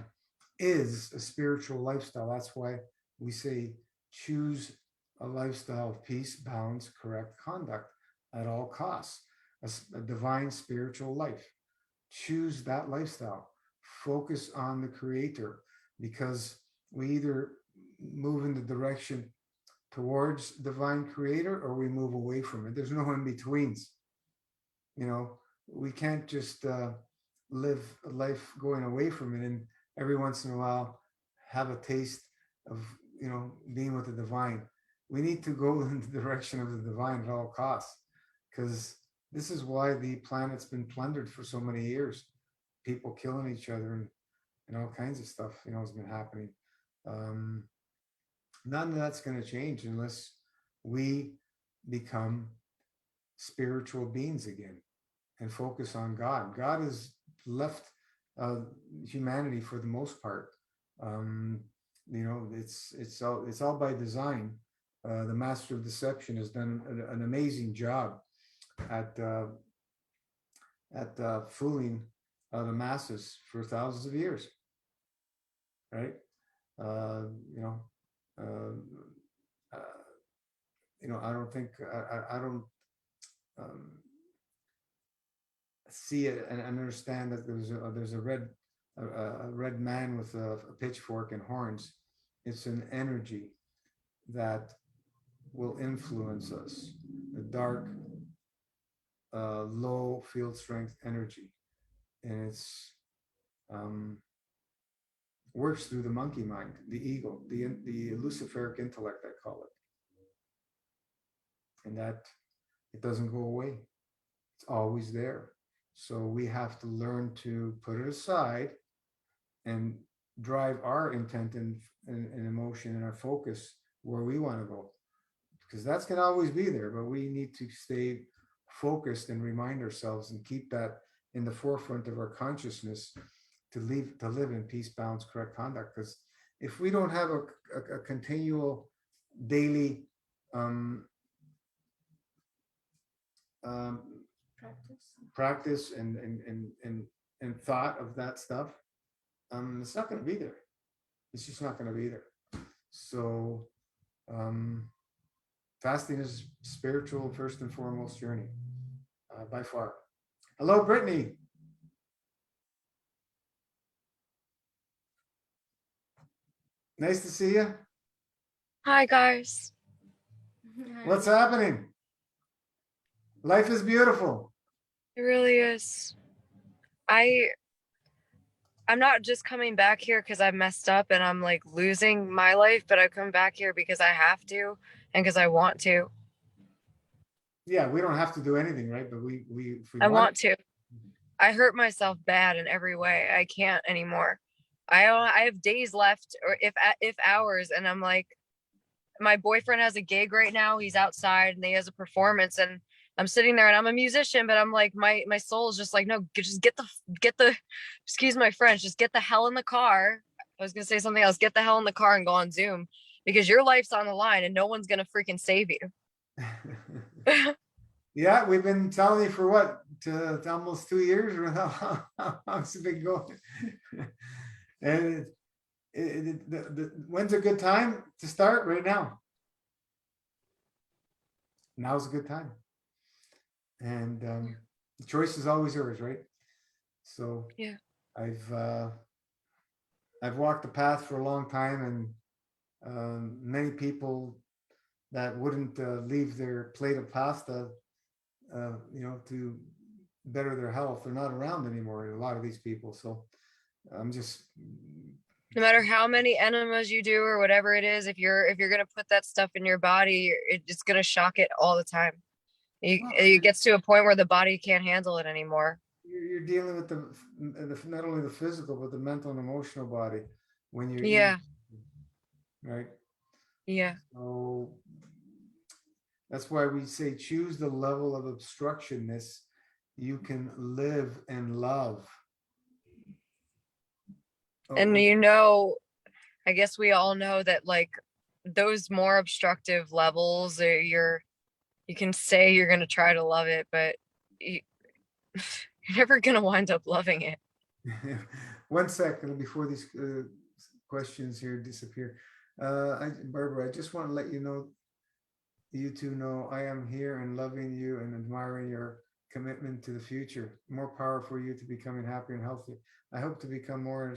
is a spiritual lifestyle. That's why we say choose a lifestyle of peace, balance, correct conduct at all costs, a divine spiritual life. Choose that lifestyle. Focus on the Creator, because we either move in the direction towards divine Creator or we move away from it. There's no in betweens. We can't just live a life going away from it and every once in a while have a taste of being with the divine. We need to go in the direction of the divine at all costs, because this is why the planet's been plundered for so many years. People killing each other and all kinds of stuff has been happening. None of that's going to change unless we become spiritual beings again and focus on God. God has left humanity for the most part. It's all by design. The master of deception has done an amazing job at fooling the masses for thousands of years, right? I don't think I don't see it and understand that there's a red man with a pitchfork and horns. It's an energy that will influence us. The dark, low field strength energy, and it's works through the monkey mind, the ego, the Luciferic intellect, I call it, and that it doesn't go away. It's always there. So we have to learn to put it aside and drive our intent and emotion and our focus where we want to go, because that's going to always be there, but we need to stay focused and remind ourselves and keep that in the forefront of our consciousness to live in peace, balance, correct conduct. Because if we don't have a continual daily Practice. practice and thought of that stuff, it's not going to be there. It's just not going to be there. So fasting is spiritual first and foremost journey, by far. Hello, Brittany. Nice to see you. Hi guys. What's happening? Life is beautiful. It really is. I'm not just coming back here because I messed up and I'm like losing my life, but I come back here because I have to and because I want to. Yeah, we don't have to do anything, right? But we if we I want to. I hurt myself bad in every way. I can't anymore. I have days left, or if hours, and I'm like, my boyfriend has a gig right now. He's outside and he has a performance, and I'm sitting there and I'm a musician, but I'm like, my soul is just like, no, just get the excuse my French, just get the hell in the car. I was gonna say something else. Get the hell in the car and go on Zoom because your life's on the line and no one's gonna freaking save you. Yeah, we've been telling you for what, to almost 2 years or how long's it been going? And when's a good time to start? Right now. Now's a good time. And the choice is always yours, right? So Yeah. I've walked the path for a long time, and many people that wouldn't leave their plate of pasta, to better their health, they're not around anymore. A lot of these people. So I'm just. No matter how many enemas you do or whatever it is, if you're gonna put that stuff in your body, it's gonna shock it all the time. It gets to a point where the body can't handle it anymore. You're dealing with the not only the physical but the mental and emotional body when you're Yeah. eating, right? Yeah. So that's why we say choose the level of obstructionness you can live and love. And I guess we all know that like those more obstructive levels are you can say you're gonna try to love it, but you're never gonna wind up loving it. 1 second before these questions here disappear. Barbara, I just want to let you two know I am here and loving you and admiring your commitment to the future. More power for you to becoming happier and healthier. I hope to become more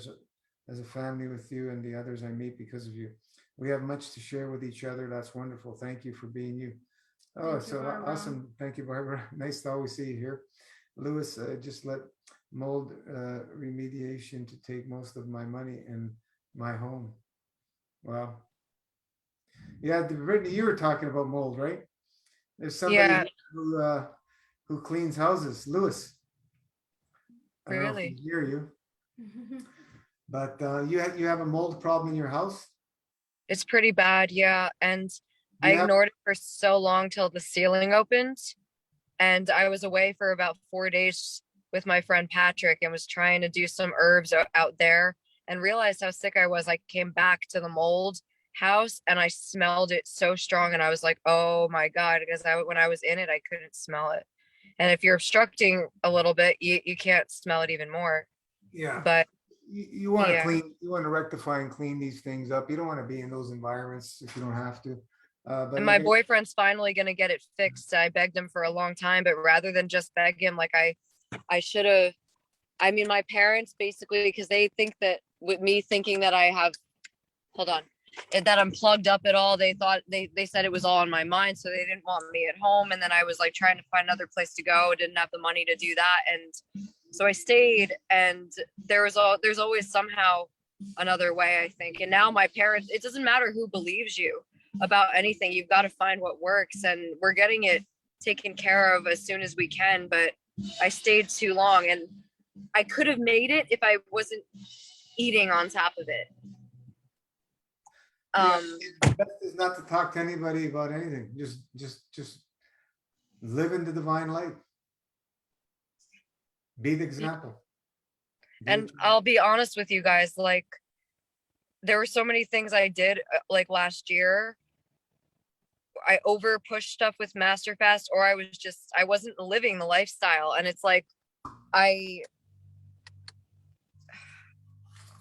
as a family with you and the others I meet because of you. We have much to share with each other. That's wonderful. Thank you for being you. Oh, so awesome. Thank you, Barbara. Nice to always see you here. Lewis, just let mold remediation to take most of my money and my home. Wow. Yeah, Brittany, you were talking about mold, right? There's somebody who cleans houses, Lewis. I don't know if he hear you. But you have a mold problem in your house? It's pretty bad, yeah. And I ignored it for so long till the ceiling opened. And I was away for about 4 days with my friend Patrick and was trying to do some herbs out there and realized how sick I was. I came back to the mold house and I smelled it so strong. And I was like, oh my God, because when I was in it, I couldn't smell it. And if you're obstructing a little bit, you can't smell it even more. Yeah. But you want to clean, you want to rectify and clean these things up. You don't want to be in those environments if you don't have to. But and my boyfriend's finally going to get it fixed. I begged him for a long time, but rather than just beg him, like I should have, I mean, my parents basically, because they think that with me thinking that I have, hold on, that I'm plugged up at all, they thought they said it was all in my mind. So they didn't want me at home. And then I was like trying to find another place to go, didn't have the money to do that. And so I stayed, and there's always somehow another way, I think. And now my parents, it doesn't matter who believes you about anything, you've got to find what works, and we're getting it taken care of as soon as we can. But I stayed too long, and I could have made it if I wasn't eating on top of it. The best is not to talk to anybody about anything. Just live in the divine light. Be the example. And I'll be honest with you guys, like there were so many things I did like last year. I over pushed stuff with Masterfast, or I wasn't living the lifestyle. And it's like,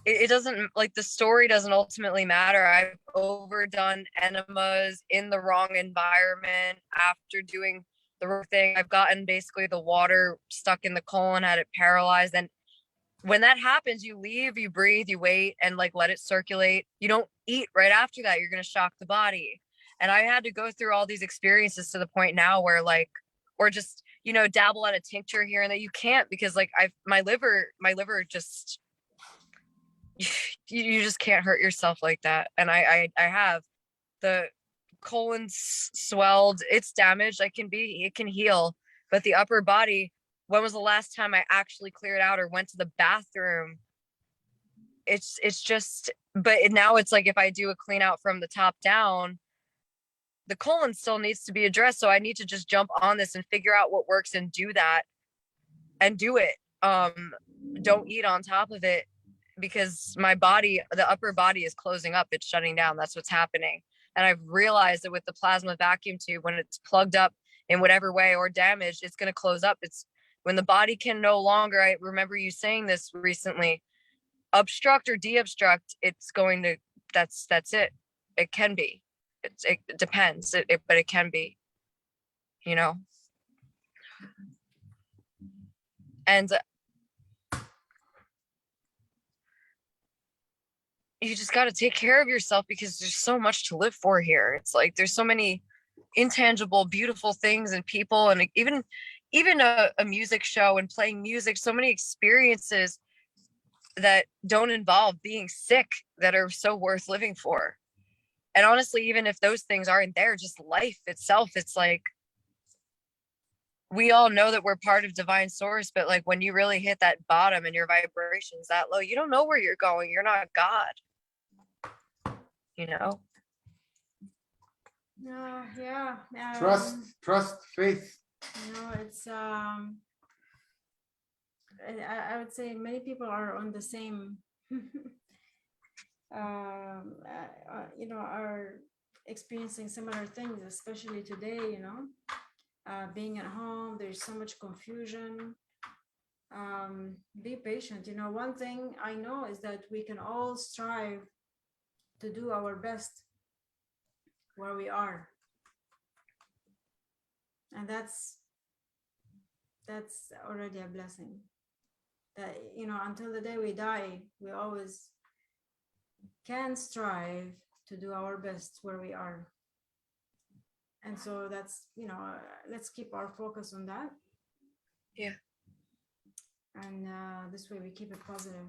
it doesn't, like, the story doesn't ultimately matter. I've overdone enemas in the wrong environment after doing the wrong thing. I've gotten basically the water stuck in the colon, had it paralyzed. And when that happens, you leave, you breathe, you wait, and like let it circulate. You don't eat right after that. You're going to shock the body. And I had to go through all these experiences to the point now where, like, or just, dabble at a tincture here and that you can't, because like my liver just, you just can't hurt yourself like that. And I have the colon swelled, it's damaged. It can heal, but the upper body, when was the last time I actually cleared out or went to the bathroom? It's just, but now it's like, if I do a clean out from the top down, the colon still needs to be addressed. So I need to just jump on this and figure out what works and do that and do it. Don't eat on top of it, because my body, the upper body is closing up. It's shutting down. That's what's happening. And I've realized that with the plasma vacuum tube, when it's plugged up in whatever way or damaged, it's going to close up. It's when the body can no longer, I remember you saying this recently, obstruct or de-obstruct, it's going to, that's it. It can be. It depends, but it can be, and you just got to take care of yourself, because there's so much to live for here. It's like, there's so many intangible, beautiful things and people, and even a music show and playing music, so many experiences that don't involve being sick that are so worth living for. And honestly, even if those things aren't there, just life itself, it's like, we all know that we're part of divine source, but like, when you really hit that bottom and your vibration's that low, you don't know where you're going. You're not God, Yeah. Trust, faith. It's I would say many people are on the same are experiencing similar things, especially today, being at home, there's so much confusion. Be patient. One thing I know is that we can all strive to do our best where we are, and that's already a blessing. That until the day we die, we always can strive to do our best where we are. And so that's, let's keep our focus on that. Yeah. And this way we keep it positive,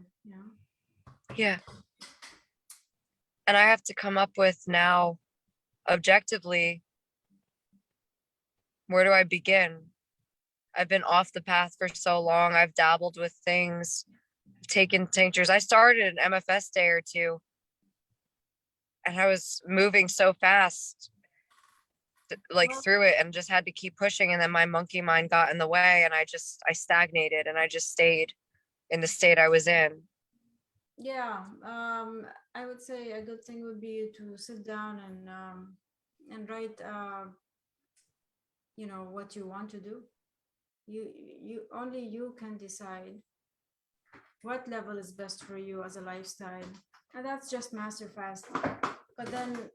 Yeah. And I have to come up with now, objectively, where do I begin? I've been off the path for so long. I've dabbled with things, taken tinctures. I started an MFS day or two, and I was moving so fast, like through it, and just had to keep pushing. And then my monkey mind got in the way, and I stagnated, and I just stayed in the state I was in. Yeah. I would say a good thing would be to sit down and write, what you want to do. You can decide what level is best for you as a lifestyle, and that's just Masterfast. But then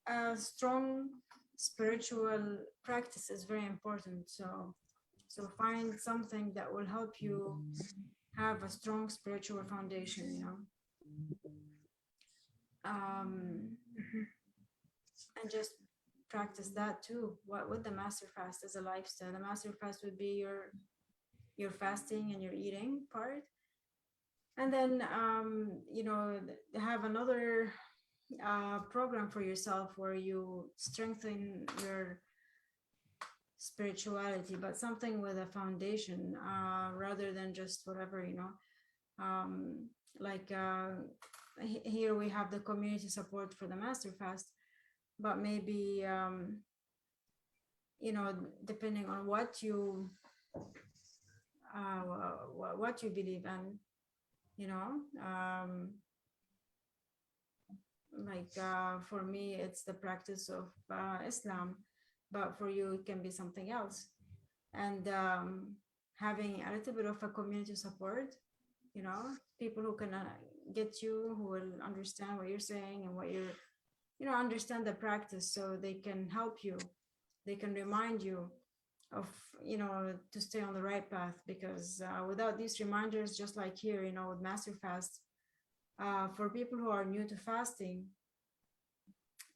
a strong spiritual practice is very important. So find something that will help you have a strong spiritual foundation, and just practice that too. What would the Masterfast as a lifestyle? The Masterfast would be your fasting and your eating part, and then have another program for yourself where you strengthen your spirituality, but something with a foundation, rather than just whatever, like here we have the community support for the Masterfast, but maybe depending on what you believe in, Like for me, it's the practice of Islam, but for you, it can be something else. And having a little bit of a community support, you know, people who can get you, who will understand what you're saying and what you're, you know, understand the practice, so they can help you, they can remind you of, you know, to stay on the right path. Because without these reminders, just like here, you know, with Master Fast, for people who are new to fasting,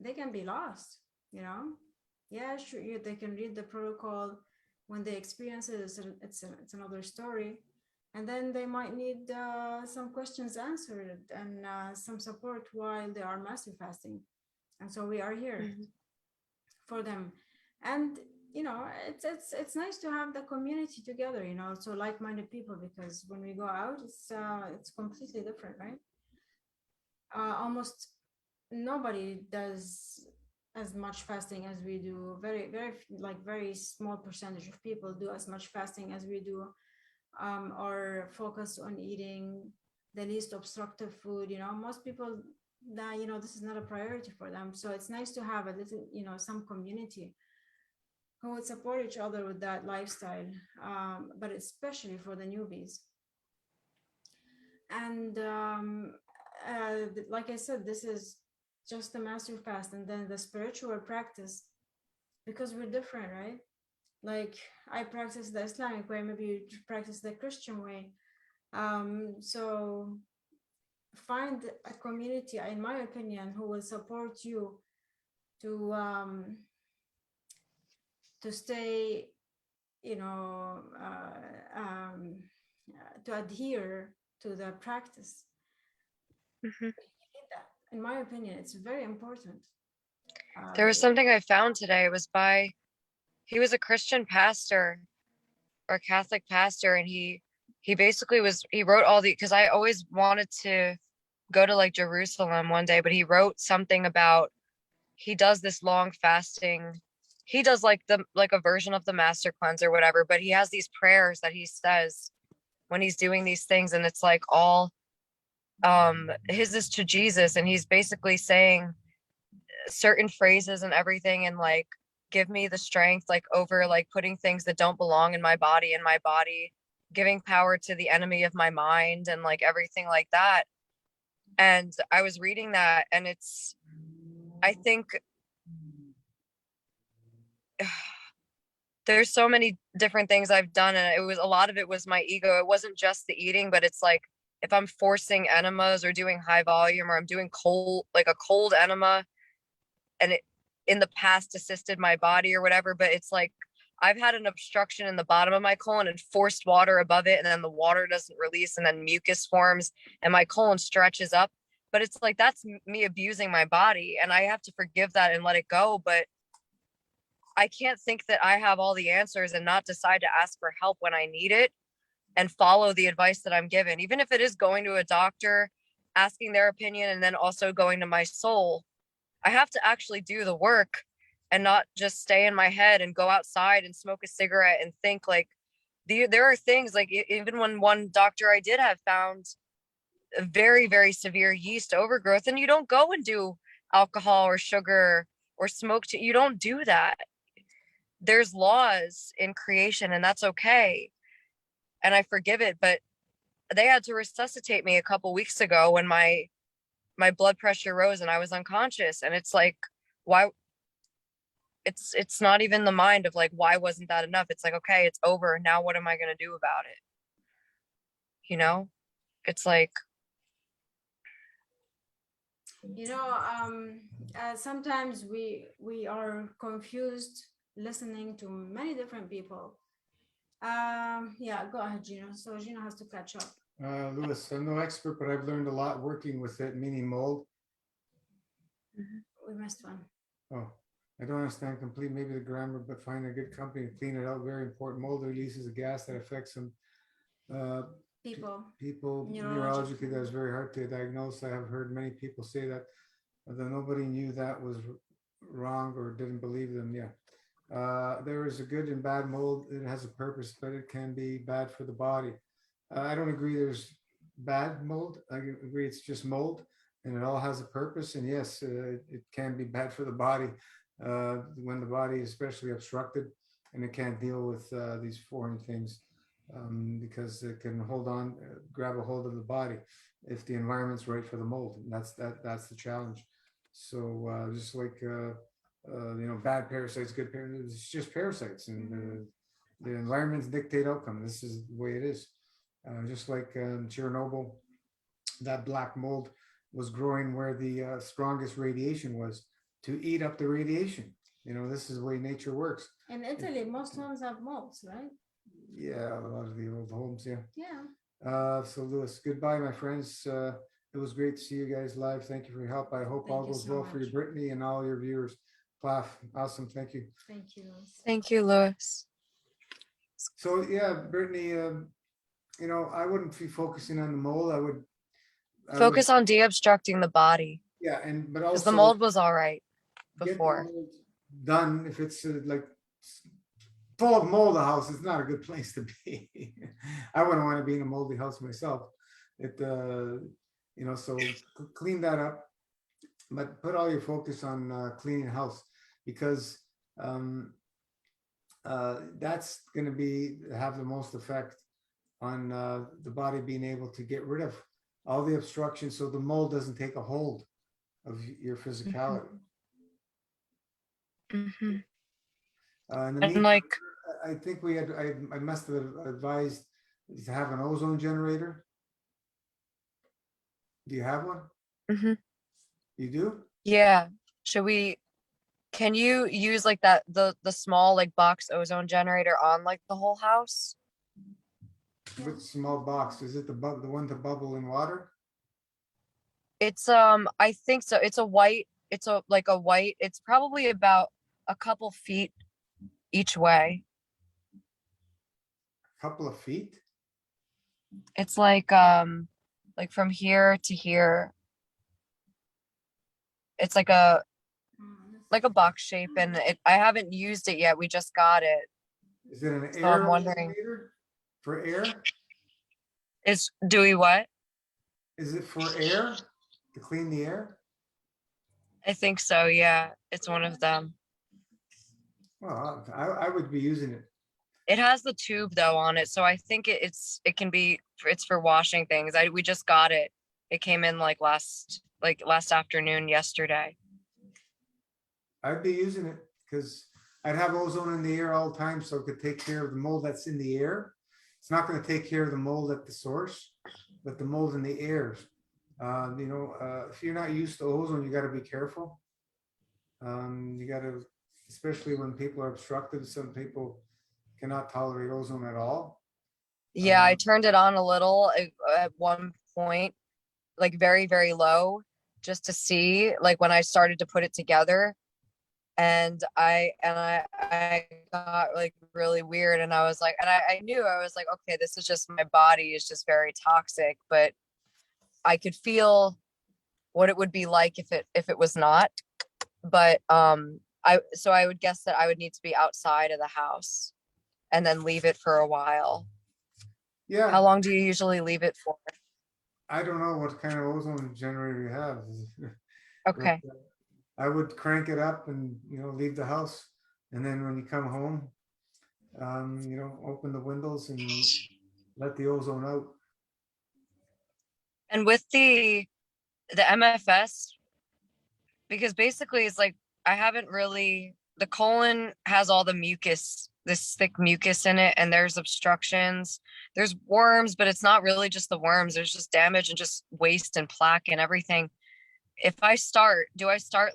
they can be lost, you know. Yeah, sure, they can read the protocol. When they experience it, it's another story. And then they might need some questions answered and some support while they are master fasting. And so we are here Mhm. for them. And you know, it's nice to have the community together, you know, so like-minded people, because when we go out, it's completely different, right? Almost nobody does as much fasting as we do. Very small percentage of people do as much fasting as we do, or focus on eating the least obstructive food. You know, most people, that, you know, this is not a priority for them. So it's nice to have a little, you know, some community who would support each other with that lifestyle, but especially for the newbies. And like I said, this is just the master fast, and then the spiritual practice, because we're different, right? Like I practice the Islamic way, maybe you practice the Christian way. So find a community, in my opinion, who will support you to stay, you know, to adhere to the practice. Mhm. In my opinion, it's very important. There was Uh, something I found today. It was by, he was a Christian pastor or Catholic pastor, and he basically was, he wrote all the, because I always wanted to go to like Jerusalem one day, but he wrote something about, he does this long fasting. He does like the, like a version of the master cleanse or whatever, but he has these prayers that he says when he's doing these things, and it's like all his is to Jesus, and he's basically saying certain phrases and everything, and like, give me the strength, like over like putting things that don't belong in my body, giving power to the enemy of my mind, and like everything like that. And I was reading that, and it's, I think there's so many different things I've done, and it was, a lot of it was my ego. It wasn't just the eating, but it's like if I'm forcing enemas or doing high volume, or I'm doing cold, like a cold enema, and it in the past assisted my body or whatever, but it's like I've had an obstruction in the bottom of my colon and forced water above it, and then the water doesn't release, and then mucus forms and my colon stretches up. But it's like that's me abusing my body, and I have to forgive that and let it go. But I can't think that I have all the answers and not decide to ask for help when I need it, and follow the advice that I'm given, even if it is going to a doctor, asking their opinion, and then also going to my soul. I have to actually do the work and not just stay in my head and go outside and smoke a cigarette and think like, there are things like, even when one doctor I did have found a very, very severe yeast overgrowth, and you don't go and do alcohol or sugar or smoke, you don't do that. There's laws in creation, and that's okay. And I forgive it, but they had to resuscitate me a couple weeks ago when my blood pressure rose and I was unconscious. And it's like, why? It's not even the mind of like, why wasn't that enough? It's like, okay, it's over now, what am I going to do about it? You know, it's like, you know, sometimes we are confused listening to many different people. Yeah, go ahead, Gino. So Gino has to catch up. Lewis, I'm no expert, but I've learned a lot working with it, meaning mold. We missed one. Oh, I don't understand completely maybe the grammar, but find a good company to clean it out. Very important. Mold releases a gas that affects some uh, People, people neurologically. neurologically. That's very hard to diagnose. I have heard many people say that, although nobody knew that was wrong or didn't believe them. Yeah. There is a good and bad mold. It has a purpose, but it can be bad for the body. I don't agree there's bad mold. I agree it's just mold. and it all has a purpose. And yes, it can be bad for the body when the body is especially obstructed and it can't deal with these foreign things because it can grab a hold of the body if the environment's right for the mold. And that's the challenge. So just like bad parasites, good parasites, it's just parasites, and the environments dictate outcome. This is the way it is. Just like Chernobyl, that black mold was growing where the strongest radiation was to eat up the radiation. This is the way nature works. In Italy, most homes have molds, right? Yeah, a lot of the old homes, yeah. Yeah. So Louis, goodbye, my friends. It was great to see you guys live. Thank you for your help. I hope Thank all you goes so well for you, much. Brittany, and all your viewers. Plaf, awesome. Thank you. Thank you. Thank you, Louis. So yeah, Brittany, I wouldn't be focusing on the mold. I would Focus on de-obstructing the body, yeah, but because the also mold was all right get the before. mold done. If it's like full of mold, a house is not a good place to be. I wouldn't want to be in a moldy house myself. So clean that up, but put all your focus on cleaning the house, because that's going to have the most effect on the body being able to get rid of all the obstructions, so the mold doesn't take a hold of your physicality. Mm-hmm. In the And meantime, like, I think I must have advised to have an ozone generator. Do you have one? mhm. You do? Yeah, can you use like that, the small like box ozone generator on like the whole house? Which small box? Is it the one to bubble in water? It's I think so. It's a white, it's probably about a couple feet each way. Couple of feet? It's like from here to here. It's like a box shape, and I haven't used it yet. We just got it. Is it an So air I'm wondering, generator for air? do we what? Is it for air, to clean the air? I think so, yeah. It's one of them. Well, I would be using it. It has the tube though on it, so I think it's for washing things. We just got it. It came in like last afternoon, yesterday. I'd be using it because I'd have ozone in the air all the time, so it could take care of the mold that's in the air. It's not going to take care of the mold at the source, but the mold in the air. If you're not used to ozone, you got to be careful. You got to, especially when people are obstructed. Some people cannot tolerate ozone at all. Yeah, I turned it on a little at one point, like very, very low, just to see, like when I started to put it together. And I got like really weird, and I was like, and I knew, I was like, okay, this is just, my body is just very toxic, but I could feel what it would be like if it was not. But I would guess that I would need to be outside of the house and then leave it for a while. Yeah. How long do you usually leave it for? I don't know what kind of ozone generator you have. Okay. But, I would crank it up and leave the house, and then when you come home, open the windows and let the ozone out. And with the MFS, because basically it's like, I haven't really, the colon has all the mucus, this thick mucus in it, and there's obstructions, there's worms, but it's not really just the worms, there's just damage and just waste and plaque and everything. Do I start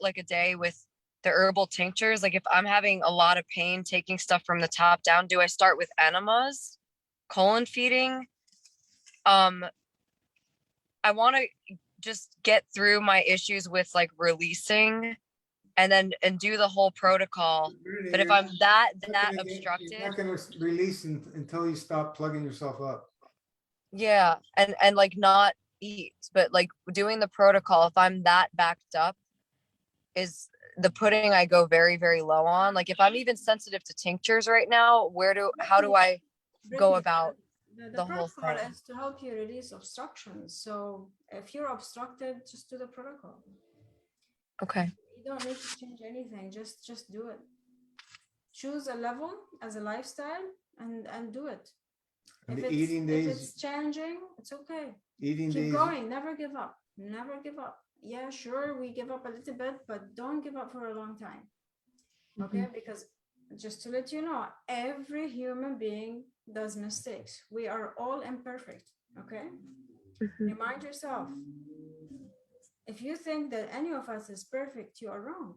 like a day with the herbal tinctures? Like if I'm having a lot of pain taking stuff from the top down, do I start with enemas, colon feeding? I want to just get through my issues with like releasing and do the whole protocol. But if I'm that obstructed, you're not going to release until you stop plugging yourself up. Yeah, and like not eat, but like doing the protocol, if I'm that backed up, is the pudding I go very, very low on. Like if I'm even sensitive to tinctures right now, how do I go about? The whole protocol thing. is to help you release obstructions. So if you're obstructed, just do the protocol. Okay. You don't need to change anything. Just do it. Choose a level as a lifestyle and do it. And If the it's eating if days, it's challenging, it's okay. eating Keep days, going. Never give up. Never give up. Yeah, sure, we give up a little bit, but don't give up for a long time. Okay, because just to let you know, every human being does mistakes. We are all imperfect. Okay, remind yourself, if you think that any of us is perfect, you are wrong.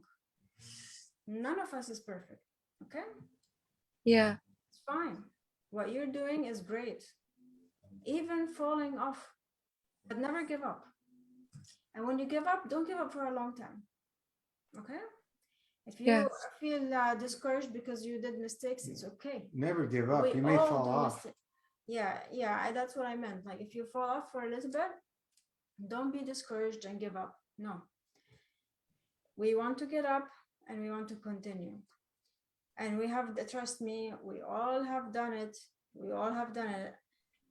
None of us is perfect. Okay, Yeah. it's fine. What you're doing is great. Even falling off, but never give up. And when you give up, don't give up for a long time. Okay, if you Yeah. feel discouraged because you did mistakes, it's okay. never give up. We You may all fall do off. mistakes. Yeah, that's what I meant. Like if you fall off for a little bit, don't be discouraged and give up. No, we want to get up and we want to continue. And we have, trust me, we all have done it. We all have done it,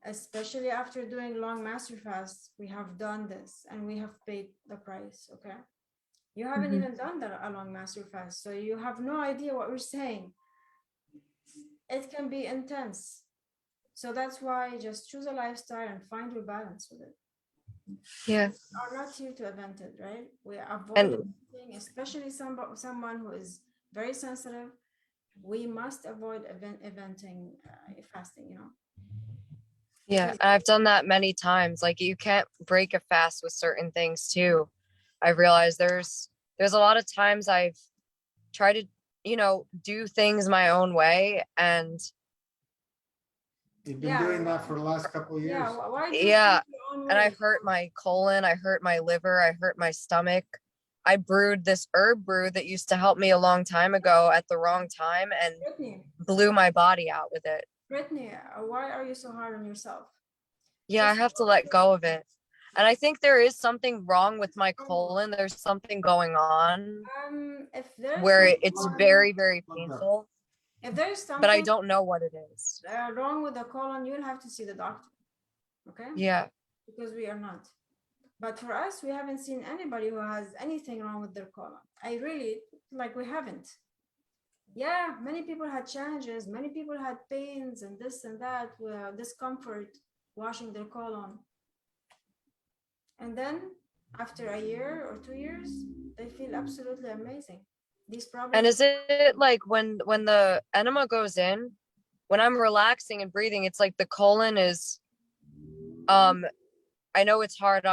especially after doing long master fasts. We have done this and we have paid the price. Okay, you haven't even done that a long master fast, so you have no idea what we're saying. It can be intense. So that's why just choose a lifestyle and find your balance with it. Yeah. We are not here to event it, right? We avoid And eventing, especially someone who is very sensitive. We must avoid eventing fasting, you know. yeah, and I've done that many times. Like you can't break a fast with certain things too. I realized there's a lot of times I've tried to, do things my own way, and You've been Yeah, doing that for the last couple of years. yeah. Why do you yeah, think your own and I way? hurt my colon, I hurt my liver, I hurt my stomach. I brewed this herb brew that used to help me a long time ago at the wrong time and Brittany, blew my body out with it. Brittany, why are you so hard on yourself? Yeah, I Just have to let go of it. And I think there is something wrong with my colon. There's something going on if there's where it's something, very, very painful, if there's but I something don't know what it is. wrong with the colon, you'll have to see the doctor. Okay, Yeah. because we are not. But for us, we haven't seen anybody who has anything wrong with their colon. I really, like, we haven't. Yeah, many people had challenges, many people had pains and this and that, discomfort washing their colon. And then after a year or 2 years, they feel absolutely amazing. These And problems. is it like when the enema goes in, when I'm relaxing and breathing, it's like the colon is I know it's hard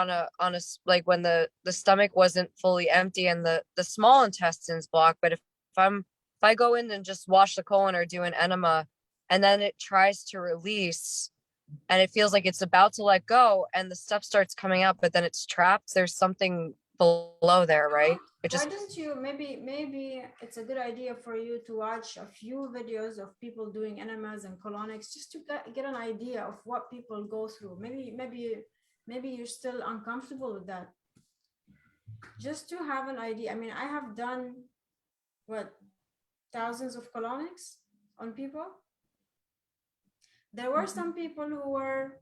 like when the stomach wasn't fully empty and the small intestines blocked, but if I go in and just wash the colon or do an enema and then it tries to release and it feels like it's about to let go and the stuff starts coming out, but then it's trapped, there's something below there, right? It Why just don't you, maybe it's a good idea for you to watch a few videos of people doing enemas and colonics just to get an idea of what people go through. Maybe you're still uncomfortable with that. Just to have an idea. I mean, I have done what, thousands of colonics on people. There were some people who were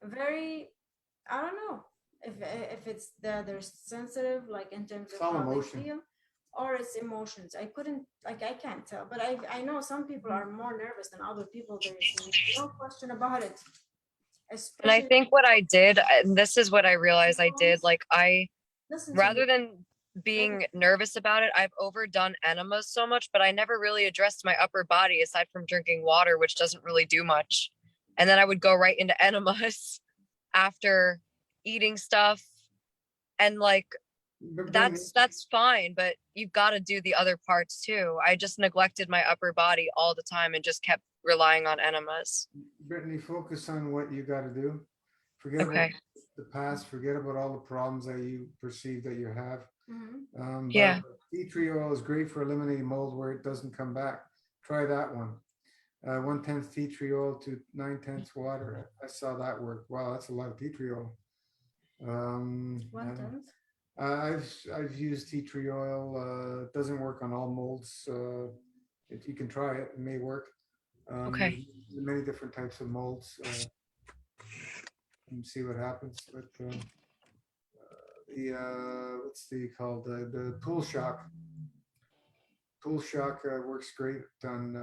very, I don't know if it's that they're sensitive, like in terms of It's all how they emotion. feel, or it's emotions. I can't tell, but I know some people are more nervous than other people. There's no question about it. and I Especially think what I did, and this is what I realized I did, like listen to me. rather than being nervous about it, I've overdone enemas so much, but I never really addressed my upper body aside from drinking water, which doesn't really do much. And then I would go right into enemas after eating stuff. And like But Brittany, that's fine, but you've got to do the other parts too. I just neglected my upper body all the time and just kept relying on enemas. Brittany, focus on what you got to do. Forget about Okay. the past. Forget about all the problems that you perceive that you have. Yeah. But tea tree oil is great for eliminating mold where it doesn't come back. Try that one. 1/10 tea tree oil to 9/10 water. I saw that work. Wow, that's a lot of tea tree oil. 1/10. I've used tea tree oil. It doesn't work on all molds. If you can try it, it may work. Okay. There's many different types of molds. And see what happens. But what's the called the Tool Shock. Tool Shock works great on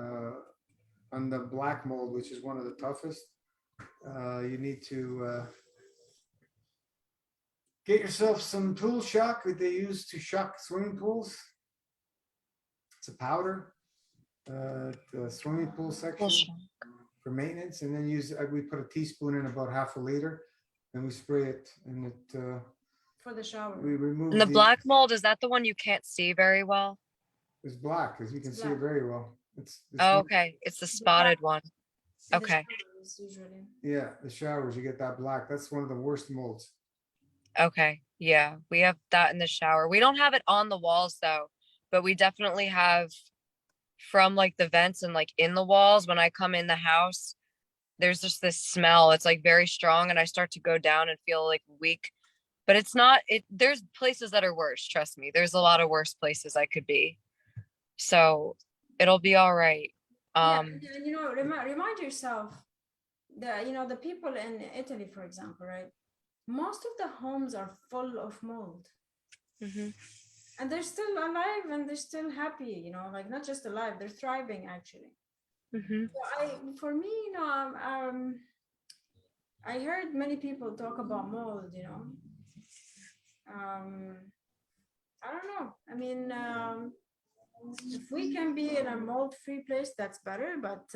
the black mold, which is one of the toughest. You need to get yourself some Tool Shock that they use to shock swimming pools. It's a powder, the swimming pool section for maintenance, and then we put a teaspoon in about half a liter, and we spray it, and it For the shower. we remove And the black mold, is that the one you can't see very well? It's black, as you can It's see it black. very well. It's Oh, okay. It's the spotted one. In the Okay. showers, usually. Yeah, the showers, you get that black. That's one of the worst molds. Okay. Yeah. We have that in the shower. We don't have it on the walls though, but we definitely have from like the vents and like in the walls. When I come in the house, there's just this smell. It's like very strong and I start to go down and feel like weak. But it's not there's places that are worse, trust me. There's a lot of worse places I could be. So it'll be all right. Yeah, and you know, remind yourself that, you know, the people in Italy, for example, right? Most of the homes are full of mold. Mhm. And they're still alive and they're still happy, you know, like not just alive, they're thriving actually. Mhm. So for me, you know, I heard many people talk about mold, you know. I don't know. I mean, if we can be in a mold-free place, that's better. But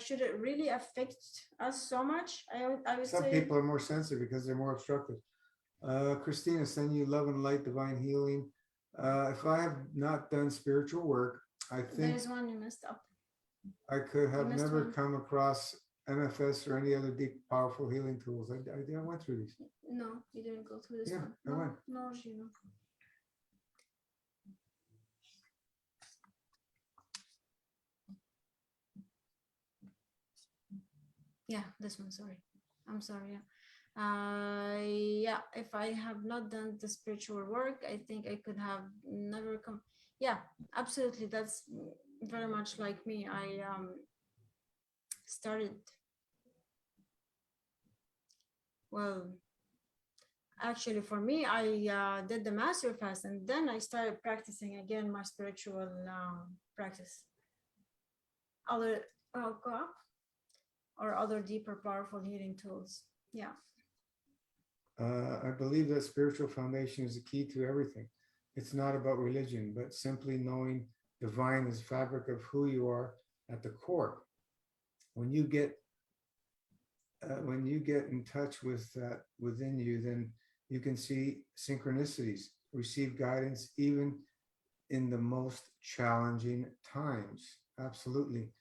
should it really affect us so much? I would Some say people are more sensitive because they're more obstructive. Christina, send you love and light, divine healing. If I have not done spiritual work, I think there's one you messed up. I could have missed never one. come across MFS or any other deep, powerful healing tools. I went through these. No, you didn't go through this Yeah, one. I No, went. no, Gino. Yeah, this one. Sorry, I'm sorry. Yeah, if I have not done the spiritual work, I think I could have never come. Yeah, absolutely. That's very much like me. I started. Well, actually, for me, I did the master fast, and then I started practicing again my spiritual practice. Other or other deeper, powerful healing tools. Yeah. I believe that spiritual foundation is the key to everything. It's not about religion, but simply knowing divine is fabric of who you are at the core. When you get in touch with that within you, then you can see synchronicities, receive guidance, even in the most challenging times. Absolutely.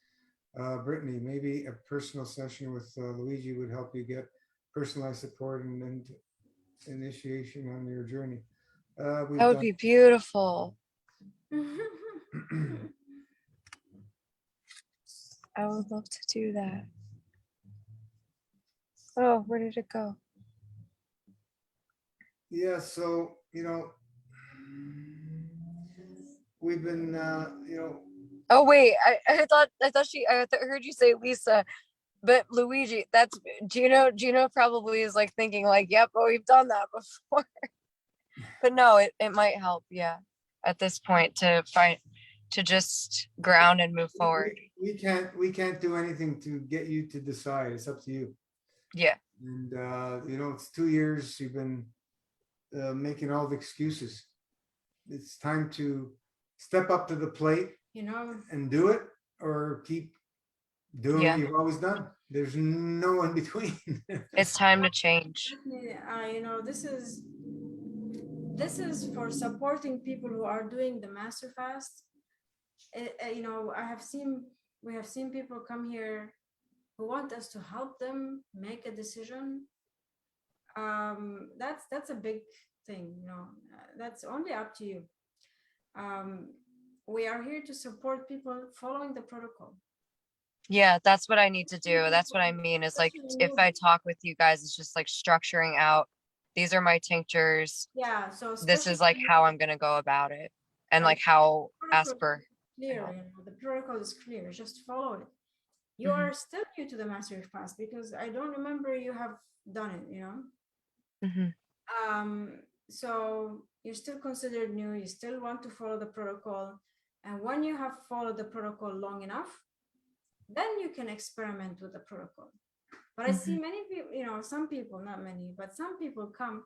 Brittany, maybe a personal session with Luigi would help you get personalized support and initiation on your journey. That would be beautiful. I would love to do that. Oh, where did it go? Yeah, so we've been Oh wait, I thought I heard you say Lisa, but Luigi, that's Gino. Gino probably is like thinking like, yep, oh, we've done that before. But no, it might help, yeah, at this point to just ground and move forward. we can't do anything to get you to decide. It's up to you. Yeah. And it's 2 years you've been making all the excuses. It's time to step up to the plate, and do it, or keep doing what you've always done. There's no in between. It's time to change. This is for supporting people who are doing the master fast. We have seen people come here who want us to help them make a decision. That's a big thing, that's only up to you. We are here to support people following the protocol. Yeah, that's what I need to do. That's what I mean is like, if I talk with you guys, it's just like structuring out, these are my tinctures. Yeah, so this is like how I'm gonna go about it, and like how as per clear, the protocol is clear, just follow it. you are still new to the master fast because I don't remember you have done it, you know. So you're still considered new, you still want to follow the protocol. And when you have followed the protocol long enough, then you can experiment with the protocol. But I see many people, you know, some people, not many, but some people come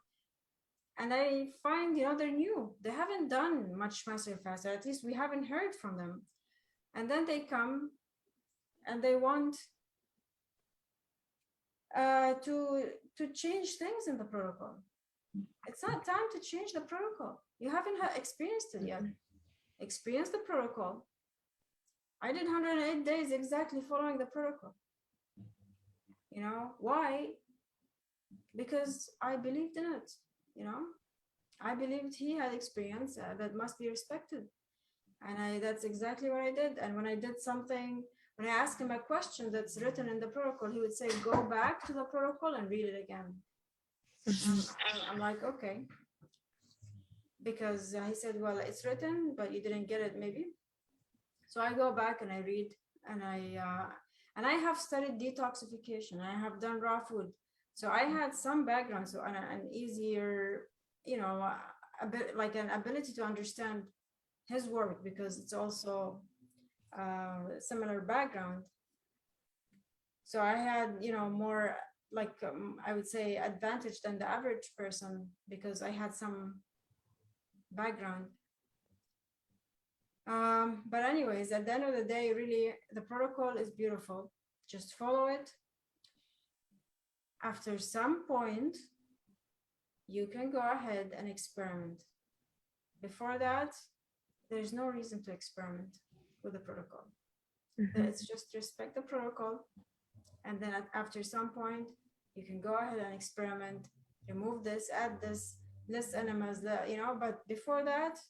and I find, you know, they're new. They haven't done much master fast, or at least we haven't heard from them. And then they come and they want to change things in the protocol. It's not time to change the protocol. You haven't experienced it yet. Experience the protocol. I did 108 days exactly following the protocol. You know why? Because I believed in it. You know, I believed he had experience that must be respected, and that's exactly what I did. And when I did something, when I asked him a question that's written in the protocol, he would say, "Go back to the protocol and read it again." I'm like, okay, because he said, well, it's written, but you didn't get it maybe. So I go back and I read, and I have studied detoxification. I have done raw food, so I had some background, so an easier, you know, a bit like an ability to understand his work because it's also similar background. So I had, you know, more like I would say advantage than the average person because I had some background. But anyways, at the end of the day, really, the protocol is beautiful. Just follow it. After some point, you can go ahead and experiment. Before that, there's no reason to experiment with the protocol. It's just respect the protocol. And then after some point, you can go ahead and experiment, remove this, add this, less enemas, you know, but before that,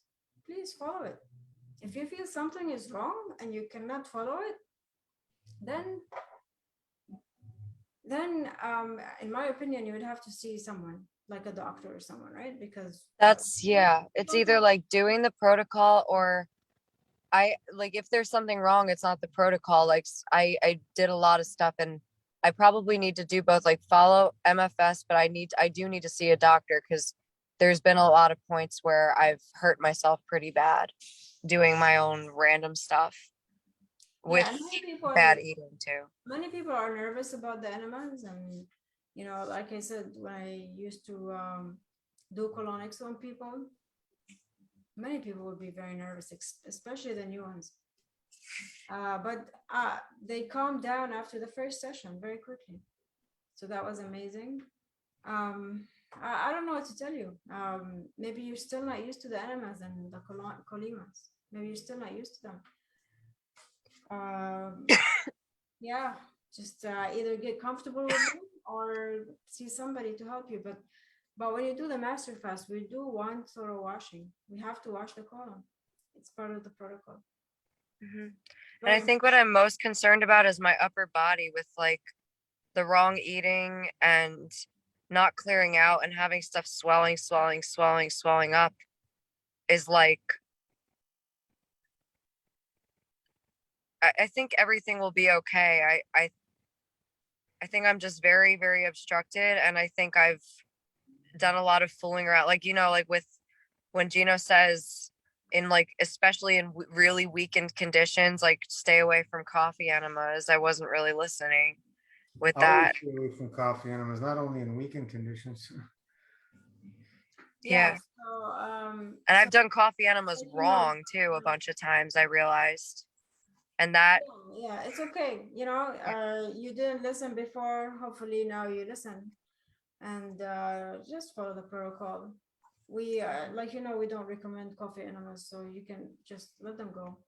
please follow it. If you feel something is wrong and you cannot follow it, then in my opinion, you would have to see someone like a doctor or someone, right? Because That's, yeah, it's either like doing the protocol or I like if there's something wrong, it's not the protocol. Like I did a lot of stuff and I probably need to do both, like follow MFS, but I do need to see a doctor because there's been a lot of points where I've hurt myself pretty bad doing my own random stuff with bad eating too. Many people are nervous about the enemas, and you know, like I said, when I used to do colonics on people, many people would be very nervous, especially the new ones. But they calmed down after the first session very quickly, so that was amazing. I don't know what to tell you. Maybe you're still not used to the enemas and the colimas. Maybe you're still not used to them. Yeah, just either get comfortable with them or see somebody to help you. But when you do the master fast, we do one thorough washing. We have to wash the colon. It's part of the protocol. And I think what I'm most concerned about is my upper body with like the wrong eating and not clearing out and having stuff swelling up is like, I think everything will be okay. I think I'm just very, very obstructed. And I think I've done a lot of fooling around, like, you know, like with when Gino says in like, especially in really weakened conditions, like stay away from coffee enemas. I wasn't really listening with that. Always stay away from coffee enemas, not only in weakened conditions. Yeah. So, and I've done coffee enemas wrong too a bunch of times, I realized. And that, yeah, it's okay. You know, you didn't listen before. Hopefully now you listen, and just follow the protocol. We like, you know, we don't recommend coffee enemas, so you can just let them go,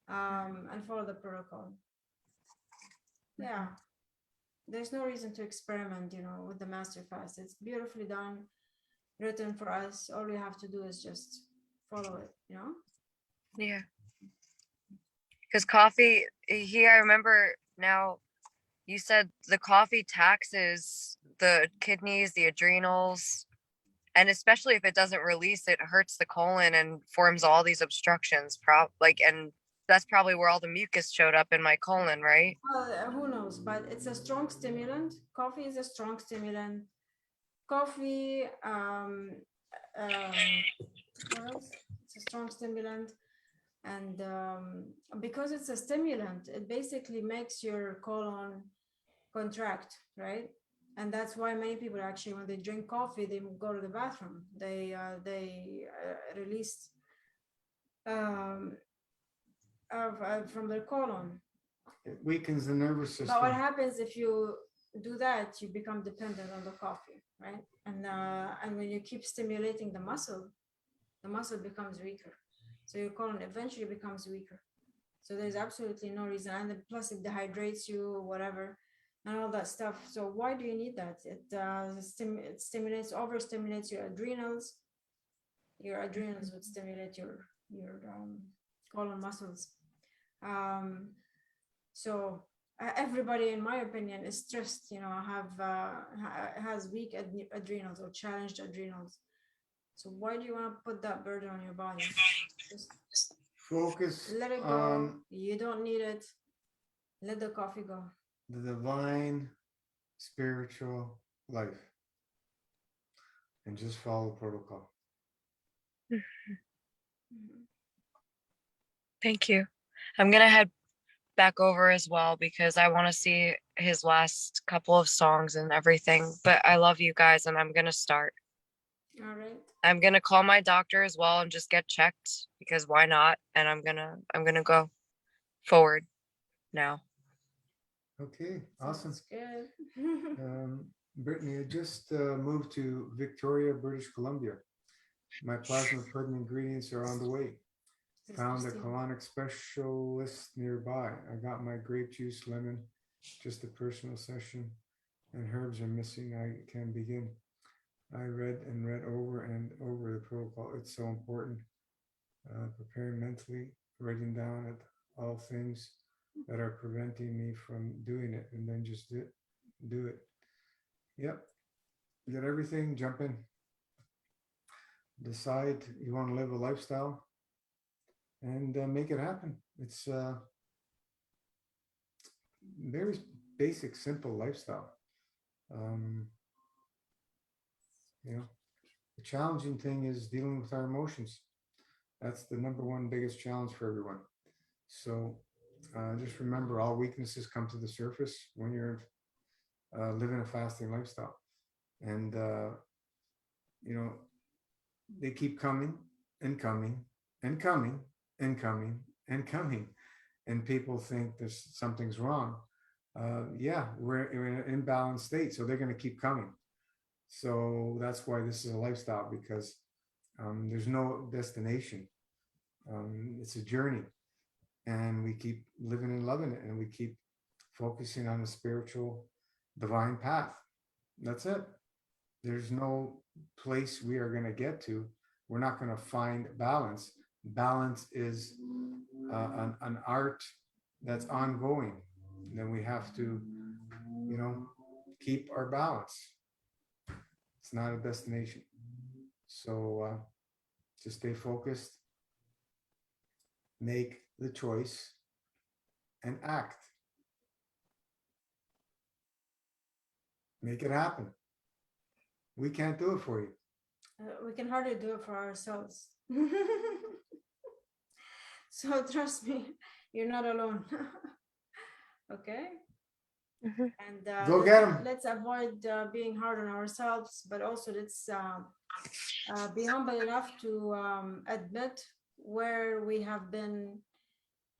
and follow the protocol. Yeah, there's no reason to experiment, you know, with the master fast. It's beautifully done, written for us. All we have to do is just follow it, you know. Yeah. Because coffee, I remember now, you said the coffee taxes the kidneys, the adrenals, and especially if it doesn't release, it hurts the colon and forms all these obstructions, and that's probably where all the mucus showed up in my colon, right? Well, who knows? But it's a strong stimulant. Coffee is a strong stimulant. Coffee, what else? It's a strong stimulant. And because it's a stimulant, it basically makes your colon contract, right? And that's why many people actually, when they drink coffee, they go to the bathroom. They release um, from their colon. It weakens the nervous But what system. happens if you do that? You become dependent on the coffee, right? And when you keep stimulating the muscle becomes weaker. So your colon eventually becomes weaker. So there's absolutely no reason. And then plus it dehydrates you, whatever, and all that stuff. So why do you need that? It it stimulates, overstimulates your adrenals. Your adrenals would stimulate your colon muscles. So everybody, in my opinion, is stressed. You know, has weak adrenals or challenged adrenals. So why do you want to put that burden on your body? Just Focus let it go. on You don't need it. Let the coffee go. the divine spiritual life and just follow protocol. Mhm. Thank you. I'm gonna head back over as well because I want to see his last couple of songs and everything. But I love you guys, and I'm gonna start. All right. I'm gonna call my doctor as well and just get checked because why not? And I'm gonna go forward now. Okay, awesome. Sounds good. Brittany, I just moved to Victoria, British Columbia. My plasma pudding ingredients are on the way. Found a colonic specialist nearby. I got my grape juice, lemon, just a personal session, and herbs are missing. I can begin. I read and read over and over the protocol. It's so important. Preparing mentally, writing down at all things that are preventing me from doing it, and then just do it. Yep. You got everything, jump in. Decide you want to live a lifestyle and make it happen. It's very basic, simple lifestyle. You know, the challenging thing is dealing with our emotions. That's the number one biggest challenge for everyone. So just remember, all weaknesses come to the surface when you're living a fasting lifestyle. And, you know, they keep coming and coming and coming and coming and coming. And people think there's something's wrong. Yeah, we're in an imbalanced state, so they're going to keep coming. So that's why this is a lifestyle, because there's no destination. It's a journey, and we keep living and loving it, and we keep focusing on the spiritual divine path. That's it. There's no place we are going to get to. We're not going to find balance. Balance is an art that's ongoing. And then we have to, you know, keep our balance. It's not a destination. So just stay focused, make the choice, and act. Make it happen. We can't do it for you. We can hardly do it for ourselves. So trust me, you're not alone. Okay. Mhm. And Go get 'em. let's avoid being hard on ourselves, but also let's be humble enough to admit where we have been,